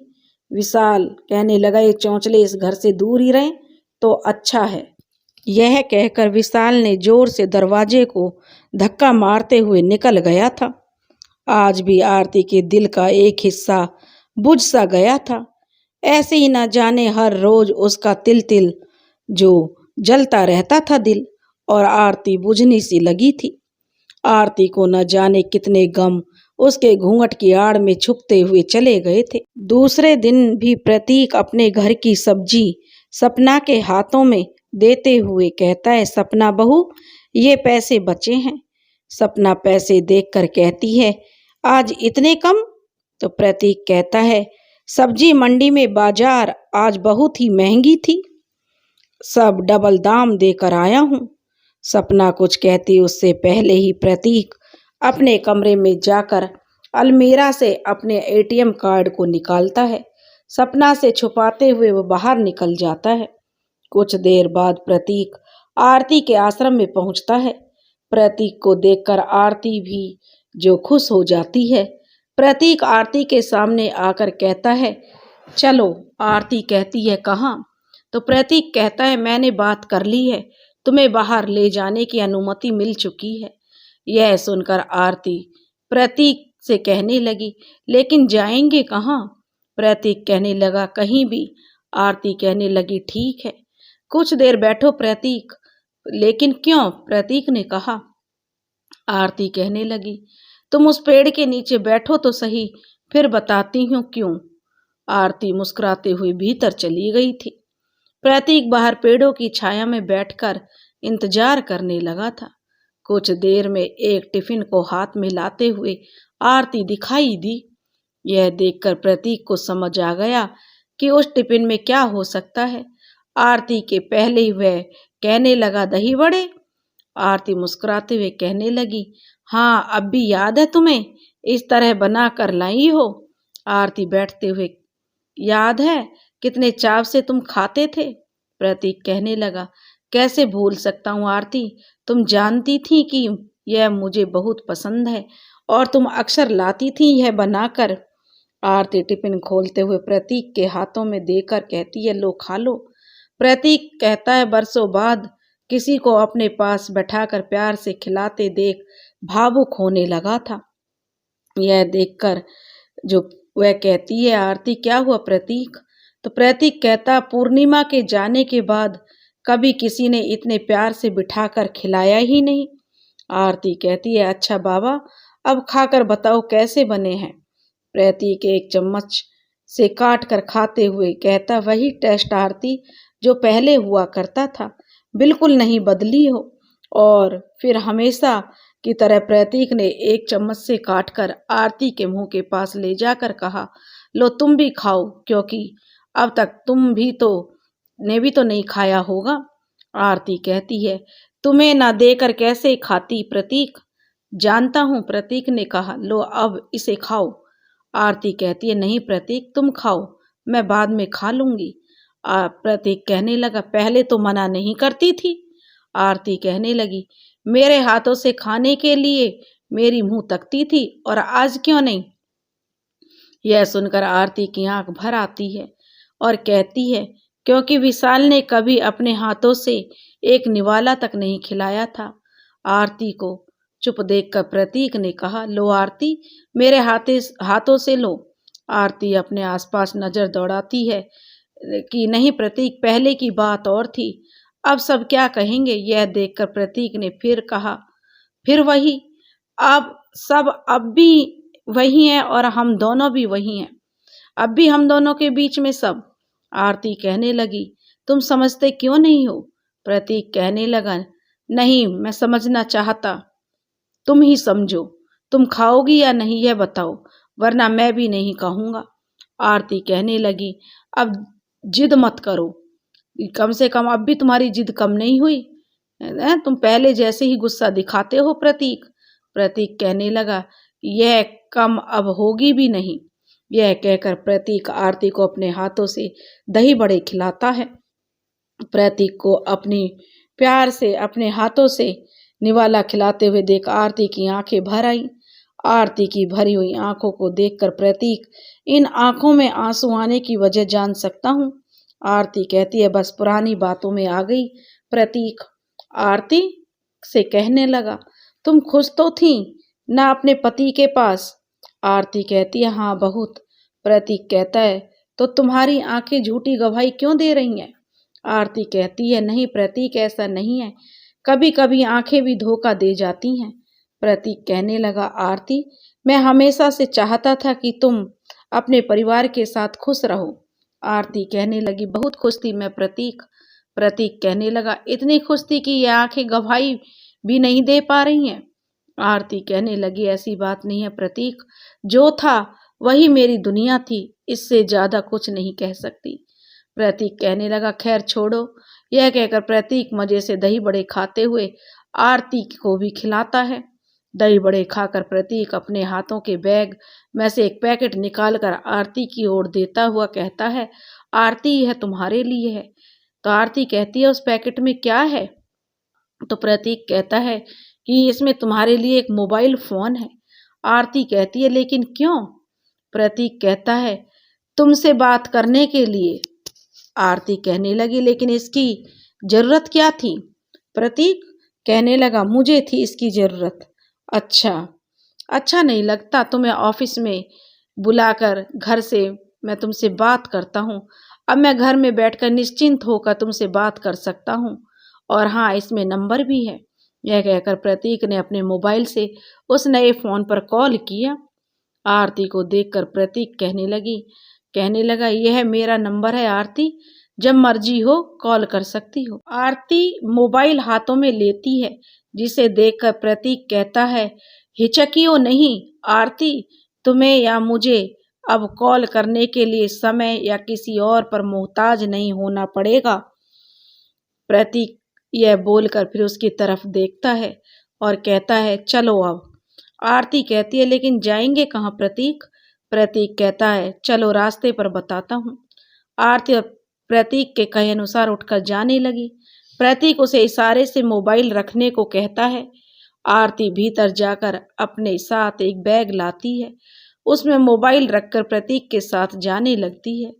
विशाल कहने लगा, ये चौंचले इस घर से दूर ही रहें तो अच्छा है। यह कहकर विशाल ने जोर से दरवाजे को धक्का मारते हुए निकल गया था। आज भी आरती के दिल का एक हिस्सा बुझ सा गया था। ऐसे ही न जाने हर रोज उसका तिल तिल जो जलता रहता था दिल, और आरती बुझनी सी लगी थी। आरती को न जाने कितने गम उसके घूंघट की आड़ में छुपते हुए चले गए थे। दूसरे दिन भी प्रतीक अपने घर की सब्जी सपना के हाथों में देते हुए कहता है, सपना बहू, ये पैसे बचे हैं। सपना पैसे देखकर कहती है, आज इतने कम? तो प्रतीक कहता है, सब्जी मंडी में बाजार आज बहुत ही महंगी थी, सब डबल दाम देकर आया हूँ। सपना कुछ कहती उससे पहले ही प्रतीक अपने कमरे में जाकर अलमीरा से अपने एटीएम कार्ड को निकालता है। सपना से छुपाते हुए वो बाहर निकल जाता है। कुछ देर बाद प्रतीक आरती के आश्रम में पहुंचता है। प्रतीक को देखकर आरती भी जो खुश हो जाती है। प्रतीक आरती के सामने आकर कहता है, चलो। आरती कहती है, कहाँ? तो प्रतीक कहता है, मैंने बात कर ली है, तुम्हें बाहर ले जाने की अनुमति मिल चुकी है। यह सुनकर आरती प्रतीक से कहने लगी, लेकिन जाएंगे कहाँ? प्रतीक कहने लगा, कहीं भी। आरती कहने लगी, ठीक है, कुछ देर बैठो प्रतीक। लेकिन क्यों? प्रतीक ने कहा। आरती कहने लगी, तुम उस पेड़ के नीचे बैठो तो सही, फिर बताती हूँ क्यों। आरती मुस्कुराते हुए भीतर चली गई थी। प्रतीक बाहर पेड़ों की छाया में बैठकर इंतजार करने लगा था। कुछ देर में एक टिफिन को हाथ में लाते हुए आरती दिखाई दी। यह देखकर प्रतीक को समझ आ गया कि उस टिफिन में क्या हो सकता है। आरती के पहले ही वह कहने लगा, दही बड़े। आरती मुस्कुराते हुए कहने लगी, हाँ, अब भी याद है तुम्हें? इस तरह बना कर लाई हो। आरती बैठते हुए, याद है, कितने चाव से तुम खाते थे। प्रतीक कहने लगा, कैसे भूल सकता हूँ आरती, तुम जानती थी कि यह मुझे बहुत पसंद है और तुम अक्सर लाती थी यह बनाकर। आरती टिफिन खोलते हुए प्रतीक के हाथों में देकर कहती है, लो खा लो। प्रतीक कहता है, बरसों बाद किसी को अपने पास बैठाकर प्यार से खिलाते देख भावुक होने लगा था। यह देखकर जो वह कहती है, आरती क्या हुआ प्रतीक? तो प्रतीक कहता, पूर्णिमा के जाने के बाद कभी किसी ने इतने प्यार से बिठाकर खिलाया ही नहीं। आरती कहती है, अच्छा बाबा, अब खाकर बताओ कैसे बने हैं। प्रतीक एक चम्मच से काट कर खाते हुए कहता, वही टेस्ट आरती जो पहले हुआ करता था, बिल्कुल नहीं बदली हो। और फिर हमेशा की तरह प्रतीक ने एक चम्मच से काटकर आरती के मुंह के पास ले जाकर कहा, लो तुम भी खाओ, क्योंकि अब तक तुम भी तो नहीं खाया होगा। आरती कहती है, तुम्हें ना देकर कैसे खाती प्रतीक? जानता हूँ, प्रतीक ने कहा, लो अब इसे खाओ। आरती कहती है, नहीं प्रतीक, तुम खाओ, मैं बाद में खा लूंगी। प्रतीक कहने लगा, पहले तो मना नहीं करती थी। आरती कहने लगी, मेरे हाथों से खाने के लिए मेरी मुंह तकती थी, और आज क्यों नहीं? यह सुनकर आरती की आंख भर आती है और कहती है, क्योंकि विशाल ने कभी अपने हाथों से एक निवाला तक नहीं खिलाया था। आरती को चुप देखकर प्रतीक ने कहा, लो आरती, मेरे हाथों से लो। आरती अपने आसपास नजर दौड़ाती है कि नहीं प्रतीक, पहले की बात और थी, अब सब क्या कहेंगे। यह देखकर प्रतीक ने फिर कहा, फिर वही, अब सब अब भी वही है और हम दोनों भी वही हैं, अब भी हम दोनों के बीच में सब। आरती कहने लगी, तुम समझते क्यों नहीं हो? प्रतीक कहने लगा, नहीं, मैं समझना चाहता, तुम ही समझो। तुम खाओगी या नहीं यह बताओ, वरना मैं भी नहीं कहूँगा। आरती कहने लगी, अब जिद मत करो, कम से कम अब भी तुम्हारी जिद कम नहीं हुई, तुम पहले जैसे ही गुस्सा दिखाते हो प्रतीक। प्रतीक कहने लगा, यह कम अब होगी भी नहीं। यह कहकर प्रतीक आरती को अपने हाथों से दही बड़े खिलाता है। प्रतीक को अपनी प्यार से अपने हाथों से निवाला खिलाते हुए देख आरती की आंखें भर आई। आरती की भरी हुई आंखों को देखकर प्रतीक इन आंखों में आंसू आने की वजह जान सकता हूँ। आरती कहती है, बस पुरानी बातों में आ गई। प्रतीक आरती से कहने लगा, तुम खुश तो थी ना अपने पति के पास? आरती कहती है, हाँ बहुत। प्रतीक कहता है, तो तुम्हारी आंखें झूठी गवाही क्यों दे रही हैं? आरती कहती है, नहीं प्रतीक, ऐसा नहीं है, कभी कभी आंखें भी धोखा दे जाती हैं। प्रतीक कहने लगा, आरती मैं हमेशा से चाहता था कि तुम अपने परिवार के साथ खुश रहो। आरती कहने लगी, बहुत खुश थी मैं प्रतीक। प्रतीक कहने लगा, इतनी खुश थी कि ये आंखें गवाही भी नहीं दे पा रही हैं। आरती कहने लगी, ऐसी बात नहीं है प्रतीक, जो था वही मेरी दुनिया थी, इससे ज्यादा कुछ नहीं कह सकती। प्रतीक कहने लगा, खैर छोड़ो। यह कहकर प्रतीक मजे से दही बड़े खाते हुए आरती को भी खिलाता है। दही बड़े खाकर प्रतीक अपने हाथों के बैग में से एक पैकेट निकालकर आरती की ओर देता हुआ कहता है, आरती यह तुम्हारे लिए है। तो आरती कहती है, उस पैकेट में क्या है? तो प्रतीक कहता है कि इसमें तुम्हारे लिए एक मोबाइल फोन है। आरती कहती है, लेकिन क्यों? प्रतीक कहता है, तुमसे बात करने के लिए। आरती कहने लगी, लेकिन इसकी जरूरत क्या थी? प्रतीक कहने लगा, मुझे थी इसकी जरूरत। अच्छा नहीं लगता तुम्हें ऑफिस में बुलाकर? घर से मैं तुमसे बात करता हूँ, अब मैं घर में बैठकर निश्चिंत होकर तुमसे बात कर सकता हूँ, और हाँ इसमें नंबर भी है। यह कहकर प्रतीक ने अपने मोबाइल से उस नए फोन पर कॉल किया। आरती को देखकर प्रतीक कहने लगा, यह मेरा नंबर है आरती, जब मर्जी हो कॉल कर सकती हो। आरती मोबाइल हाथों में लेती है, जिसे देखकर प्रतीक कहता है, हिचकियो नहीं आरती, तुम्हें या मुझे अब कॉल करने के लिए समय या किसी और पर मोहताज नहीं होना पड़ेगा। प्रतीक यह बोलकर फिर उसकी तरफ देखता है और कहता है, चलो अब। आरती कहती है, लेकिन जाएंगे कहाँ प्रतीक? प्रतीक कहता है, चलो रास्ते पर बताता हूँ। आरती और प्रतीक के कहे अनुसार उठकर जाने लगी। प्रतीक उसे इशारे से मोबाइल रखने को कहता है। आरती भीतर जाकर अपने साथ एक बैग लाती है, उसमें मोबाइल रखकर प्रतीक के साथ जाने लगती है।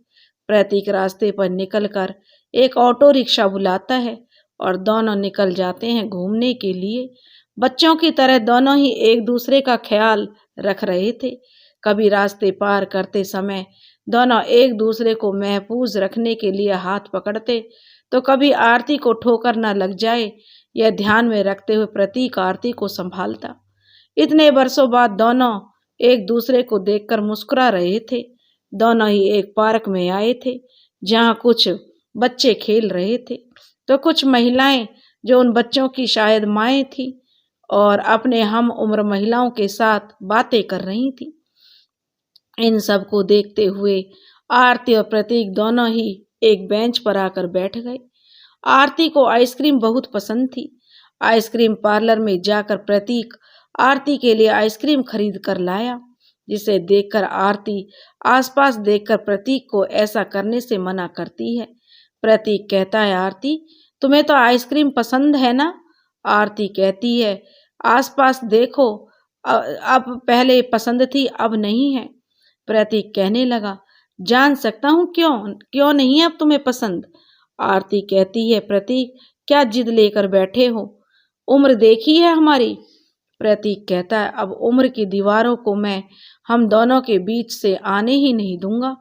प्रतीक रास्ते पर निकलकर एक ऑटो रिक्शा बुलाता है और दोनों निकल जाते हैं घूमने के लिए। बच्चों की तरह दोनों ही एक दूसरे का ख्याल रख रहे थे। कभी रास्ते पार करते समय दोनों एक दूसरे को महफूज रखने के लिए हाथ पकड़ते, तो कभी आरती को ठोकर न लग जाए यह ध्यान में रखते हुए प्रतीक आरती को संभालता। इतने वर्षों बाद दोनों एक दूसरे को देखकर मुस्कुरा रहे थे। दोनों ही एक पार्क में आए थे, जहाँ कुछ बच्चे खेल रहे थे, तो कुछ महिलाएं जो उन बच्चों की शायद माएँ थी और अपने हम उम्र महिलाओं के साथ बातें कर रही थी। इन सब को देखते हुए आरती और प्रतीक दोनों ही एक बेंच पर आकर बैठ गए। आरती को आइसक्रीम बहुत पसंद थी। आइसक्रीम पार्लर में जाकर प्रतीक आरती के लिए आइसक्रीम खरीद कर लाया, जिसे देखकर आरती आसपास देखकर प्रतीक को ऐसा करने से मना करती है। प्रतीक कहता है, आरती तुम्हें तो आइसक्रीम पसंद है ना? आरती कहती है, आसपास देखो, अब पहले पसंद थी अब नहीं है। प्रतीक कहने लगा, जान सकता हूँ क्यों नहीं है अब तुम्हें पसंद? आरती कहती है, प्रतीक क्या जिद लेकर बैठे हो? उम्र देखी है हमारी? प्रतीक कहता है, अब उम्र की दीवारों को मैं हम दोनों के बीच से आने ही नहीं दूंगा।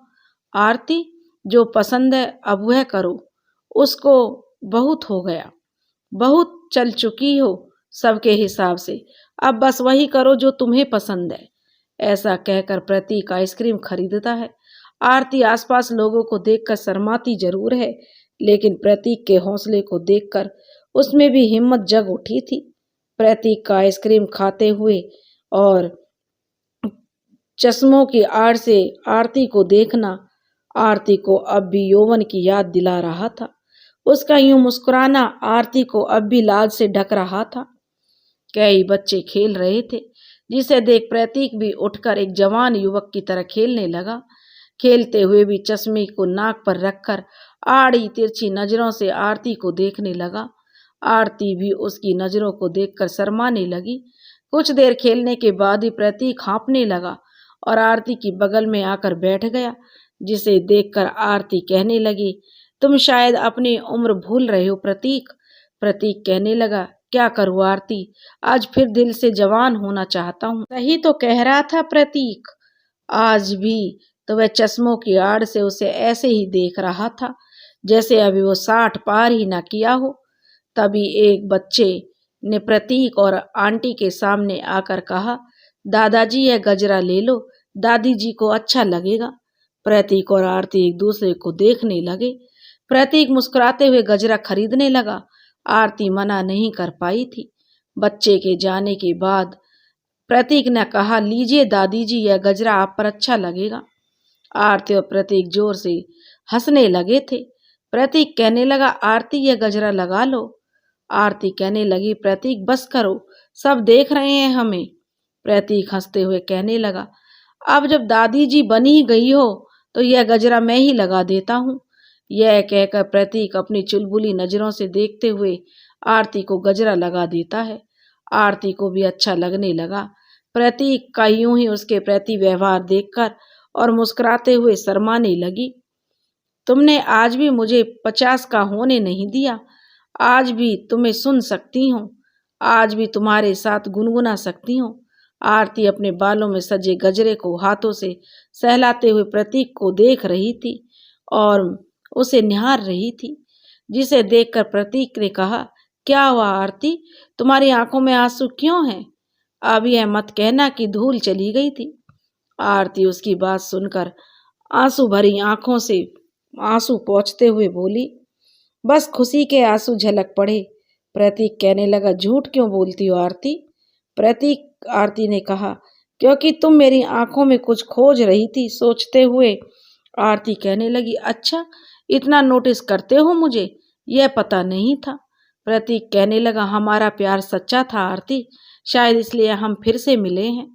आरती जो पसंद है अब वह करो, उसको बहुत हो गया, बहुत चल चुकी हो सबके हिसाब से, अब बस वही करो जो तुम्हें पसंद है। ऐसा कहकर प्रतीक आइसक्रीम खरीदता है। आरती आसपास लोगों को देखकर शर्माती जरूर है, लेकिन प्रतीक के हौसले को देखकर उसमें भी हिम्मत जग उठी थी। प्रतीक का आइसक्रीम खाते हुए और चश्मों की आड़ से आरती को देखना आरती को अब भी यौवन की याद दिला रहा था। उसका यूं मुस्कुराना आरती को अब भी लाज से ढक रहा था। कई बच्चे खेल रहे थे, जिसे देख प्रतीक भी उठकर एक जवान युवक की तरह खेलने लगा। खेलते हुए भी चश्मे को नाक पर रखकर आड़ी तिरछी नजरों से आरती को देखने लगा। आरती भी उसकी नजरों को देखकर शर्माने लगी। कुछ देर खेलने के बाद ही प्रतीक हाँफने लगा और आरती की बगल में आकर बैठ गया, जिसे देखकर आरती कहने लगी, तुम शायद अपनी उम्र भूल रहे हो प्रतीक। प्रतीक कहने लगा, क्या करूँ आरती, आज फिर दिल से जवान होना चाहता हूँ। सही तो कह रहा था प्रतीक, आज भी तो वह चश्मों की आड़ से उसे ऐसे ही देख रहा था जैसे अभी वो 60 पार ही ना किया हो। तभी एक बच्चे ने प्रतीक और आंटी के सामने आकर कहा, दादाजी यह गजरा ले लो, दादी जी को अच्छा लगेगा। प्रतीक और आरती एक दूसरे को देखने लगे। प्रतीक मुस्कुराते हुए गजरा खरीदने लगा। आरती मना नहीं कर पाई थी। बच्चे के जाने के बाद प्रतीक ने कहा, लीजिए दादी जी, यह गजरा आप पर अच्छा लगेगा। आरती और प्रतीक जोर से हंसने लगे थे। प्रतीक कहने लगा, आरती यह गजरा लगा लो। आरती कहने लगी, प्रतीक बस करो, सब देख रहे हैं हमें। प्रतीक हंसते हुए कहने लगा, अब जब दादी जी बनी ही गई हो तो यह गजरा मैं ही लगा देता हूँ। यह कहकर प्रतीक अपनी चुलबुली नजरों से देखते हुए आरती को गजरा लगा देता है। आरती को भी अच्छा लगने लगा। प्रतीक का यूं ही उसके प्रति व्यवहार देखकर और मुस्कुराते हुए शर्माने लगी। तुमने आज भी मुझे 50 का होने नहीं दिया। आज भी तुम्हें सुन सकती हूँ, आज भी तुम्हारे साथ गुनगुना सकती हूँ। आरती अपने बालों में सजे गजरे को हाथों से सहलाते हुए प्रतीक को देख रही थी और उसे निहार रही थी, जिसे देखकर प्रतीक ने कहा, क्या हुआ आरती, तुम्हारी आंखों में आंसू क्यों हैं? अब यह मत कहना कि धूल चली गई थी। आरती उसकी बात सुनकर आंसू भरी आंखों से आंसू पोंछते हुए बोली, बस खुशी के आंसू झलक पड़े। प्रतीक कहने लगा, झूठ क्यों बोलती हो आरती? प्रतीक आरती ने कहा, क्योंकि तुम मेरी आंखों में कुछ खोज रही थी। सोचते हुए आरती कहने लगी, अच्छा इतना नोटिस करते हो मुझे, यह पता नहीं था। प्रतीक कहने लगा, हमारा प्यार सच्चा था आरती, शायद इसलिए हम फिर से मिले हैं।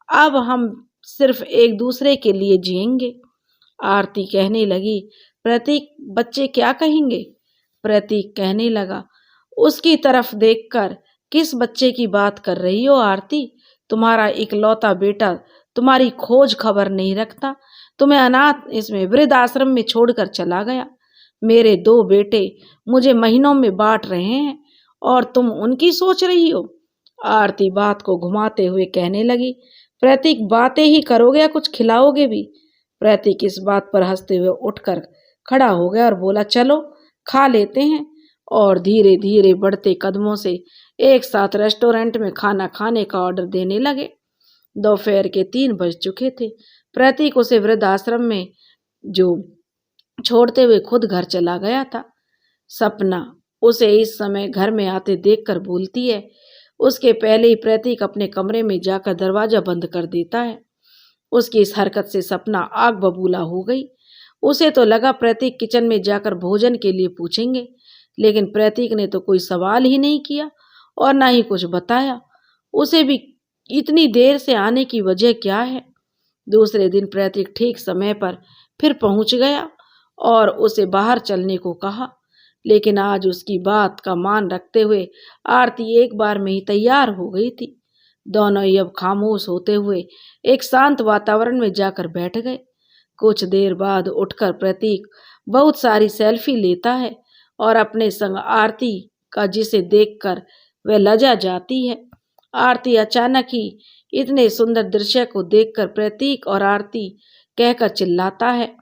अब हम सिर्फ एक दूसरे के लिए जिएंगे। आरती कहने लगी, प्रतीक बच्चे क्या कहेंगे? प्रतीक कहने लगा, उसकी तरफ देखकर, किस बच्चे की बात कर रही हो आरती? तुम्हारा इकलौता बेटा तुम्हारी खोज खबर नहीं रखता, तुम्हें अनाथ इसमें वृद्ध आश्रम में छोड़कर चला गया। मेरे 2 बेटे मुझे महीनों में बांट रहे हैं और तुम उनकी सोच रही हो। आरती बात को घुमाते हुए कहने लगी, प्रतीक बातें ही करोगे या कुछ खिलाओगे भी? प्रतीक इस बात पर हंसते हुए उठकर खड़ा हो गया और बोला, चलो खा लेते हैं। और धीरे धीरे बढ़ते कदमों से एक साथ रेस्टोरेंट में खाना खाने का ऑर्डर देने लगे। दोपहर के 3 बज चुके थे। प्रतीक उसे वृद्धाश्रम में जो छोड़ते हुए खुद घर चला गया था। सपना उसे इस समय घर में आते देखकर बोलती है। उसके पहले ही प्रतीक अपने कमरे में जाकर दरवाजा बंद कर देता है। उसकी इस हरकत से सपना आग बबूला हो गई। उसे तो लगा प्रतीक किचन में जाकर भोजन के लिए पूछेंगे, लेकिन प्रतीक ने तो कोई सवाल ही नहीं किया और ना ही कुछ बताया। उसे भी इतनी देर से आने की वजह क्या है? दूसरे दिन प्रतीक ठीक समय पर फिर पहुंच गया और उसे बाहर चलने को कहा, लेकिन आज उसकी बात का मान रखते हुए आरती एक बार में ही तैयार हो गई थी। दोनों ही अब खामोश होते हुए एक शांत वातावरण में जाकर बैठ गए। कुछ देर बाद उठकर प्रतीक बहुत सारी सेल्फी लेता है और अपने संग आरती का, जिसे देखकर वह लजा जाती है। आरती अचानक ही इतने सुंदर दृश्य को देखकर प्रतीक और आरती कहकर चिल्लाता है।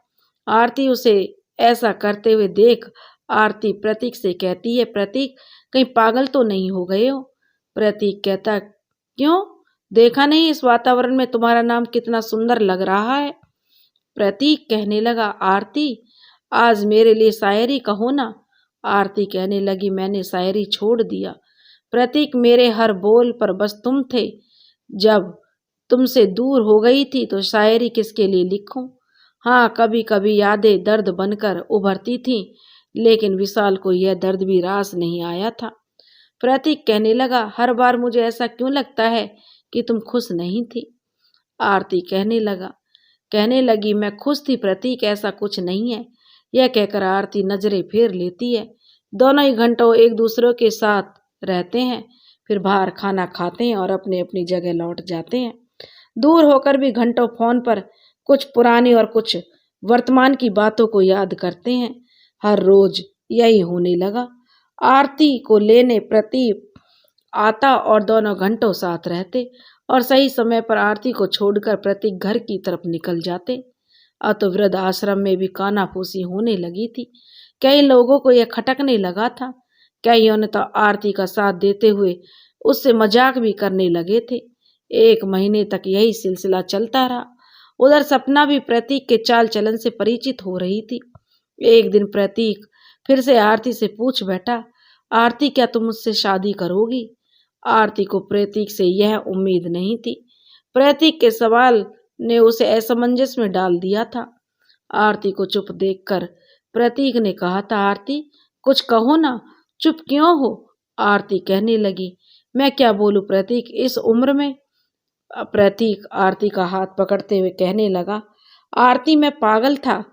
आरती उसे ऐसा करते हुए देख आरती प्रतीक से कहती है, प्रतीक कहीं पागल तो नहीं हो गए हो? प्रतीक कहता, क्यों, देखा नहीं इस वातावरण में तुम्हारा नाम कितना सुंदर लग रहा है? प्रतीक कहने लगा, आरती आज मेरे लिए शायरी कहो ना। आरती कहने लगी, मैंने शायरी छोड़ दिया प्रतीक, मेरे हर बोल पर बस तुम थे। जब तुमसे दूर हो गई थी तो शायरी किसके लिए लिखूं? हाँ, कभी कभी यादें दर्द बनकर उभरती थीं, लेकिन विशाल को यह दर्द भी रास नहीं आया था। प्रतीक कहने लगा, हर बार मुझे ऐसा क्यों लगता है कि तुम खुश नहीं थी? आरती कहने लगी, मैं खुश थी प्रतीक, ऐसा कुछ नहीं है। यह कहकर आरती नजरें फेर लेती है। दोनों ही घंटों एक दूसरे के साथ रहते हैं, फिर बाहर खाना खाते हैं और अपनी अपनी जगह लौट जाते हैं। दूर होकर भी घंटों फोन पर कुछ पुरानी और कुछ वर्तमान की बातों को याद करते हैं। हर रोज यही होने लगा। आरती को लेने प्रतीक आता और दोनों घंटों साथ रहते और सही समय पर आरती को छोड़कर प्रतीक घर की तरफ निकल जाते। अब तो वृद्ध आश्रम में भी कानाफूसी होने लगी थी। कई लोगों को यह खटकने लगा था। कईयों ने तो आरती का साथ देते हुए उससे मजाक भी करने लगे थे। 1 महीने तक यही सिलसिला चलता रहा। उधर सपना भी प्रतीक के चाल चलन से परिचित हो रही थी। एक दिन प्रतीक फिर से आरती से पूछ बैठा, आरती क्या तुम मुझसे शादी करोगी? आरती को प्रतीक से यह उम्मीद नहीं थी। प्रतीक के सवाल ने उसे असमंजस में डाल दिया था। आरती को चुप देखकर प्रतीक ने कहा था, आरती कुछ कहो ना, चुप क्यों हो? आरती कहने लगी, मैं क्या बोलूं प्रतीक, इस उम्र में। प्रतीक आरती का हाथ पकड़ते हुए कहने लगा, आरती मैं पागल था,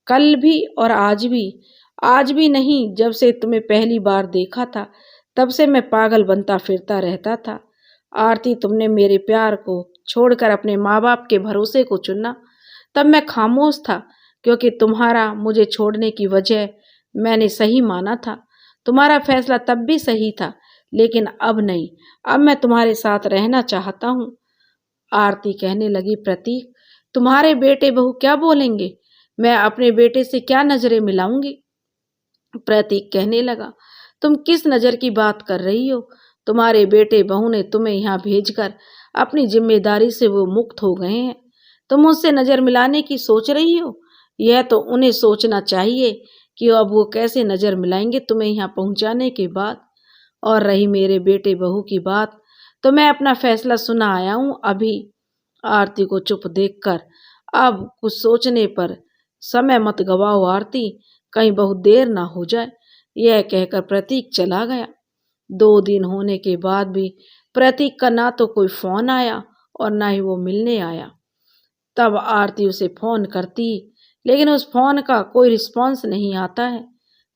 कल भी और आज भी नहीं। जब से तुम्हें पहली बार देखा था तब से मैं पागल बनता फिरता रहता था। आरती तुमने मेरे प्यार को छोड़कर अपने माँ बाप के भरोसे को चुना, तब मैं खामोश था क्योंकि तुम्हारा मुझे छोड़ने की वजह मैंने सही माना था। तुम्हारा फैसला तब भी सही था, लेकिन अब नहीं। अब मैं तुम्हारे साथ रहना चाहता हूँ। आरती कहने लगी, प्रतीक तुम्हारे बेटे बहू क्या बोलेंगे? मैं अपने बेटे से क्या नजरें मिलाऊंगी? प्रतीक कहने लगा, तुम किस नजर की बात कर रही हो? तुम्हारे बेटे बहू ने तुम्हें यहाँ भेजकर अपनी जिम्मेदारी से वो मुक्त हो गए हैं। तुम मुझसे नजर मिलाने की सोच रही हो? यह तो उन्हें सोचना चाहिए कि अब वो कैसे नजर मिलाएंगे तुम्हें यहाँ पहुंचाने के बाद। और रही मेरे बेटे बहू की बात, तो मैं अपना फैसला सुना आया हूँ अभी। आरती को चुप देखकर, अब कुछ सोचने पर समय मत गवाओ आरती, कहीं बहुत देर ना हो जाए। यह कहकर प्रतीक चला गया। 2 दिन होने के बाद भी प्रतीक का ना तो कोई फोन आया और ना ही वो मिलने आया। तब आरती उसे फोन करती, लेकिन उस फोन का कोई रिस्पॉन्स नहीं आता है।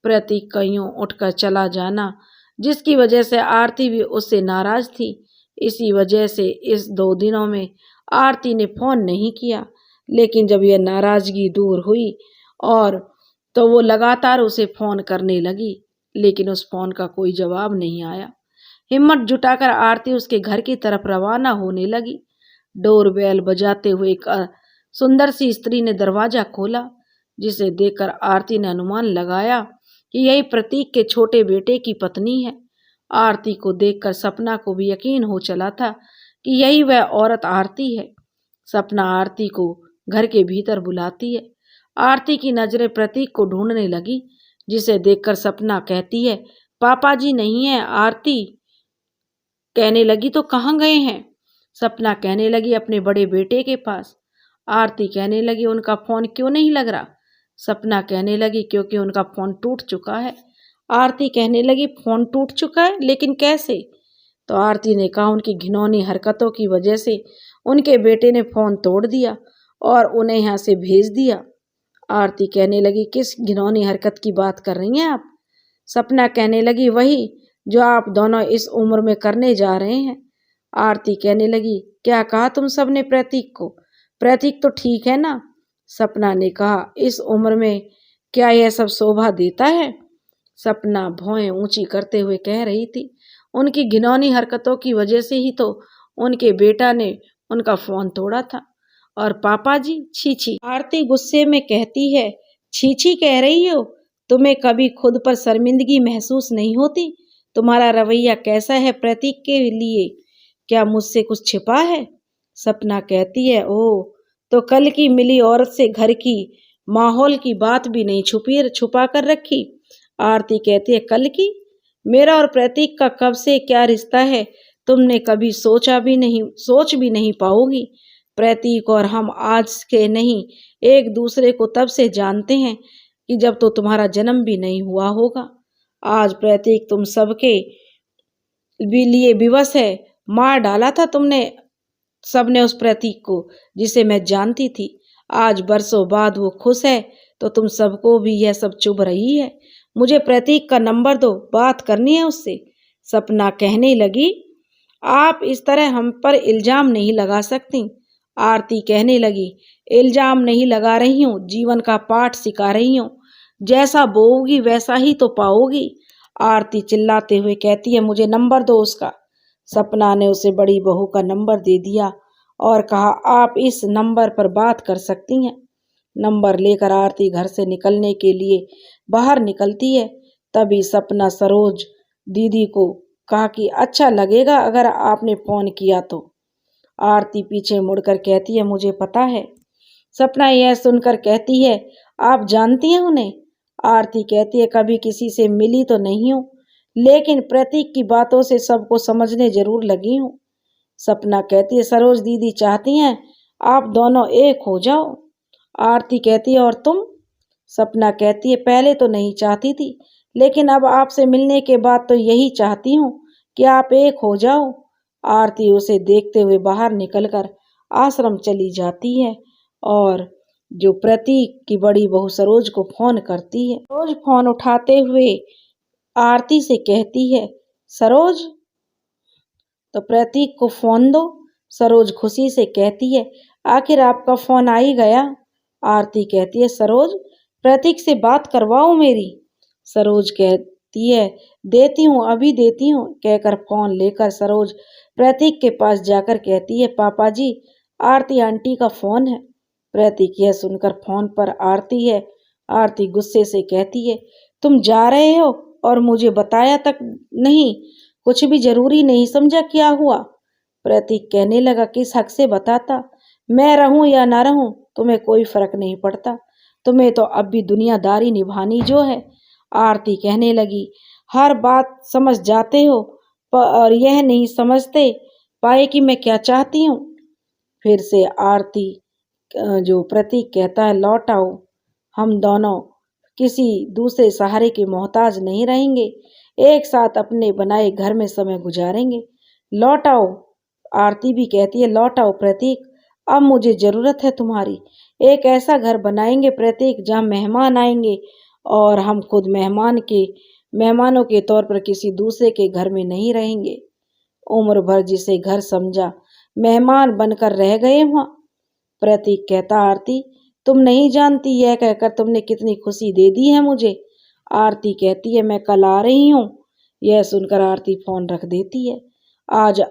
प्रतीक का यूं उठकर चला जाना, जिसकी वजह से आरती भी उससे नाराज थी। इसी वजह से इस 2 दिनों में आरती ने फोन नहीं किया। लेकिन जब यह नाराजगी दूर हुई और तो वो लगातार उसे फोन करने लगी, लेकिन उस फोन का कोई जवाब नहीं आया। हिम्मत जुटाकर आरती उसके घर की तरफ रवाना होने लगी। डोरबेल बजाते हुए एक सुंदर सी स्त्री ने दरवाजा खोला, जिसे देखकर आरती ने अनुमान लगाया कि यही प्रतीक के छोटे बेटे की पत्नी है। आरती को देखकर सपना को भी यकीन हो चला था कि यही वह औरत आरती है। सपना आरती को घर के भीतर बुलाती है। आरती की नजरें प्रतीक को ढूंढने लगी, जिसे देखकर सपना कहती है, पापा जी नहीं है। आरती कहने लगी, तो कहाँ गए हैं? सपना कहने लगी, अपने बड़े बेटे के पास। आरती कहने लगी, उनका फोन क्यों नहीं लग रहा? सपना कहने लगी, क्योंकि उनका फोन टूट चुका है। आरती कहने लगी, फोन टूट चुका है, लेकिन कैसे? तो आरती ने कहा, उनकी घिनौनी हरकतों की वजह से उनके बेटे ने फोन तोड़ दिया और उन्हें यहाँ से भेज दिया। आरती कहने लगी, किस घिनौनी हरकत की बात कर रही हैं आप? सपना कहने लगी, वही जो आप दोनों इस उम्र में करने जा रहे हैं। आरती कहने लगी, क्या कहा तुम सबने प्रतीक को? प्रतीक तो ठीक है ना? सपना ने कहा, इस उम्र में क्या यह सब शोभा देता है? सपना भौहें ऊंची करते हुए कह रही थी, उनकी घिनौनी हरकतों की वजह से ही तो उनके बेटा ने उनका फोन तोड़ा था। और पापा जी, छी छी। आरती गुस्से में कहती है, छी छी कह रही हो? तुम्हें कभी खुद पर शर्मिंदगी महसूस नहीं होती? तुम्हारा रवैया कैसा है प्रतीक के लिए? क्या मुझसे कुछ छिपा है? सपना कहती है, ओह, तो कल की मिली औरत से घर की माहौल की बात भी नहीं छुपा कर रखी। आरती कहती है, कल की? मेरा और प्रतीक का कब से क्या रिश्ता है तुमने कभी सोच भी नहीं पाओगी। प्रतीक और हम आज के नहीं, एक दूसरे को तब से जानते हैं कि जब तो तुम्हारा जन्म भी नहीं हुआ होगा। आज प्रतीक तुम सबके भी लिए विवश है। मार डाला था तुमने सबने उस प्रतीक को, जिसे मैं जानती थी। आज बरसों बाद वो खुश है तो तुम सबको भी यह सब चुभ रही है। मुझे प्रतीक का नंबर दो, बात करनी है उससे। सपना कहने लगी, आप इस तरह हम पर इल्जाम नहीं लगा सकती। आरती कहने लगी, इल्जाम नहीं लगा रही हूँ, जीवन का पाठ सिखा रही हूँ। जैसा बोओगी वैसा ही तो पाओगी। आरती चिल्लाते हुए कहती है, मुझे नंबर दो उसका। सपना ने उसे बड़ी बहू का नंबर दे दिया और कहा, आप इस नंबर पर बात कर सकती हैं। नंबर लेकर आरती घर से निकलने के लिए बाहर निकलती है। तभी सपना सरोज दीदी को कहा कि अच्छा लगेगा अगर आपने फोन किया तो। आरती पीछे मुड़कर कहती है, मुझे पता है। सपना यह सुनकर कहती है, आप जानती हैं उन्हें? आरती कहती है, कभी किसी से मिली तो नहीं हूँ, लेकिन प्रतीक की बातों से सबको समझने जरूर लगी हूँ। सपना कहती है, सरोज दीदी चाहती हैं आप दोनों एक हो जाओ। आरती कहती है, और तुम? सपना कहती है, पहले तो नहीं चाहती थी, लेकिन अब आपसे मिलने के बाद तो यही चाहती हूँ कि आप एक हो जाओ। आरती उसे देखते हुए बाहर निकलकर आश्रम चली जाती है और जो प्रतीक की बड़ी बहू सरोज को फोन करती है। सरोज फोन उठाते हुए आरती से कहती है, सरोज, तो प्रतीक को फोन दो। सरोज खुशी से कहती है, आखिर आपका फोन आ ही गया। आरती कहती है, सरोज प्रतीक से बात करवाओ मेरी। सरोज कहती है, देती हूँ, अभी देती हूँ। कहकर फोन लेकर सरोज प्रतीक के पास जाकर कहती है, पापा जी, आरती आंटी का फोन है। प्रतीक यह सुनकर फोन पर आरती है। आरती गुस्से से कहती है, तुम जा रहे हो और मुझे बताया तक नहीं, कुछ भी जरूरी नहीं समझा क्या हुआ? प्रतीक कहने लगा, किस हक से बताता? मैं रहूं या ना रहूं तुम्हें कोई फर्क नहीं पड़ता, तुम्हें तो अब भी दुनियादारी निभानी जो है। आरती कहने लगी, हर बात समझ जाते हो और यह नहीं समझते पाए कि मैं क्या चाहती हूँ। फिर से आरती जो प्रतीक कहता है, लौट आओ, हम दोनों किसी दूसरे सहारे के मोहताज नहीं रहेंगे, एक साथ अपने बनाए घर में समय गुजारेंगे, लौट आओ। आरती भी कहती है, लौट आओ प्रतीक, अब मुझे जरूरत है तुम्हारी। एक ऐसा घर बनाएंगे प्रतीक जहाँ मेहमान आएंगे और हम खुद मेहमानों के तौर पर किसी दूसरे के घर में नहीं रहेंगे। उम्र भर जिसे घर समझा, मेहमान बनकर रह गए वहाँ। प्रतीक कहता, आरती तुम नहीं जानती, यह कहकर तुमने कितनी खुशी दे दी है मुझे। आरती कहती है, मैं कल आ रही हूँ। यह सुनकर आरती फोन रख देती है। आज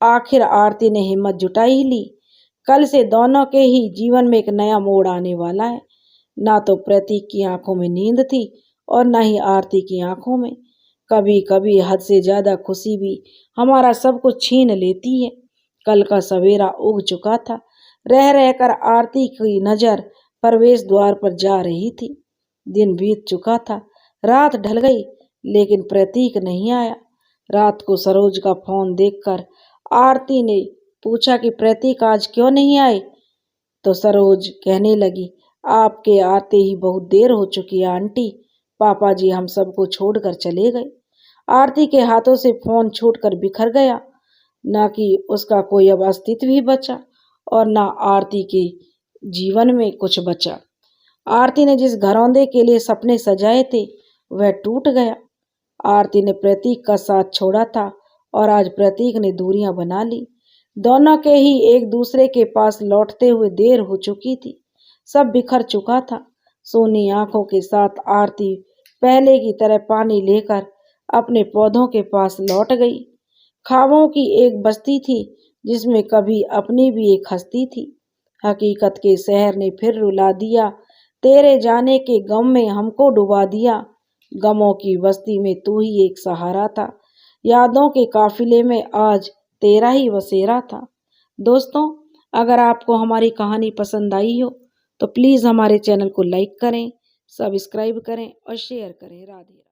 आखिर आरती ने हिम्मत जुटा ही ली। कल से दोनों के ही जीवन में एक नया मोड़ आने वाला है। ना तो प्रतीक की आंखों में नींद थी और ना ही आरती की आंखों में। कभी कभी हद से ज्यादा खुशी भी हमारा सब कुछ छीन लेती है। कल का सवेरा उग चुका था। रह रहकर आरती की नजर प्रवेश द्वार पर जा रही थी। दिन बीत चुका था, रात ढल गई, लेकिन प्रतीक नहीं आया। रात को सरोज का फोन देखकर आरती ने पूछा कि प्रतीक आज क्यों नहीं आए? तो सरोज कहने लगी, आपके आते ही बहुत देर हो चुकी है आंटी, पापा जी हम सबको छोड़कर चले गए। आरती के हाथों से फोन छूटकर बिखर गया। न कि उसका कोई अब अस्तित्व ही बचा और न आरती के जीवन में कुछ बचा। आरती ने जिस घरौंदे के लिए सपने सजाए थे वह टूट गया। आरती ने प्रतीक का साथ छोड़ा था और आज प्रतीक ने दूरियां बना ली। दोनों के ही एक दूसरे के पास लौटते हुए देर हो चुकी थी। सब बिखर चुका था। सोनी आंखों के साथ आरती पहले की तरह पानी लेकर अपने पौधों के पास लौट गई। ख्वाबों की एक बस्ती थी जिसमें कभी अपनी भी एक हस्ती थी। हकीकत के शहर ने फिर रुला दिया, तेरे जाने के गम में हमको डुबा दिया। गमों की बस्ती में तू ही एक सहारा था, यादों के काफिले में आज तेरा ही बसेरा था। दोस्तों, अगर आपको हमारी कहानी पसंद आई हो तो प्लीज़ हमारे चैनल को लाइक करें, सब्सक्राइब करें और शेयर करें। राधे।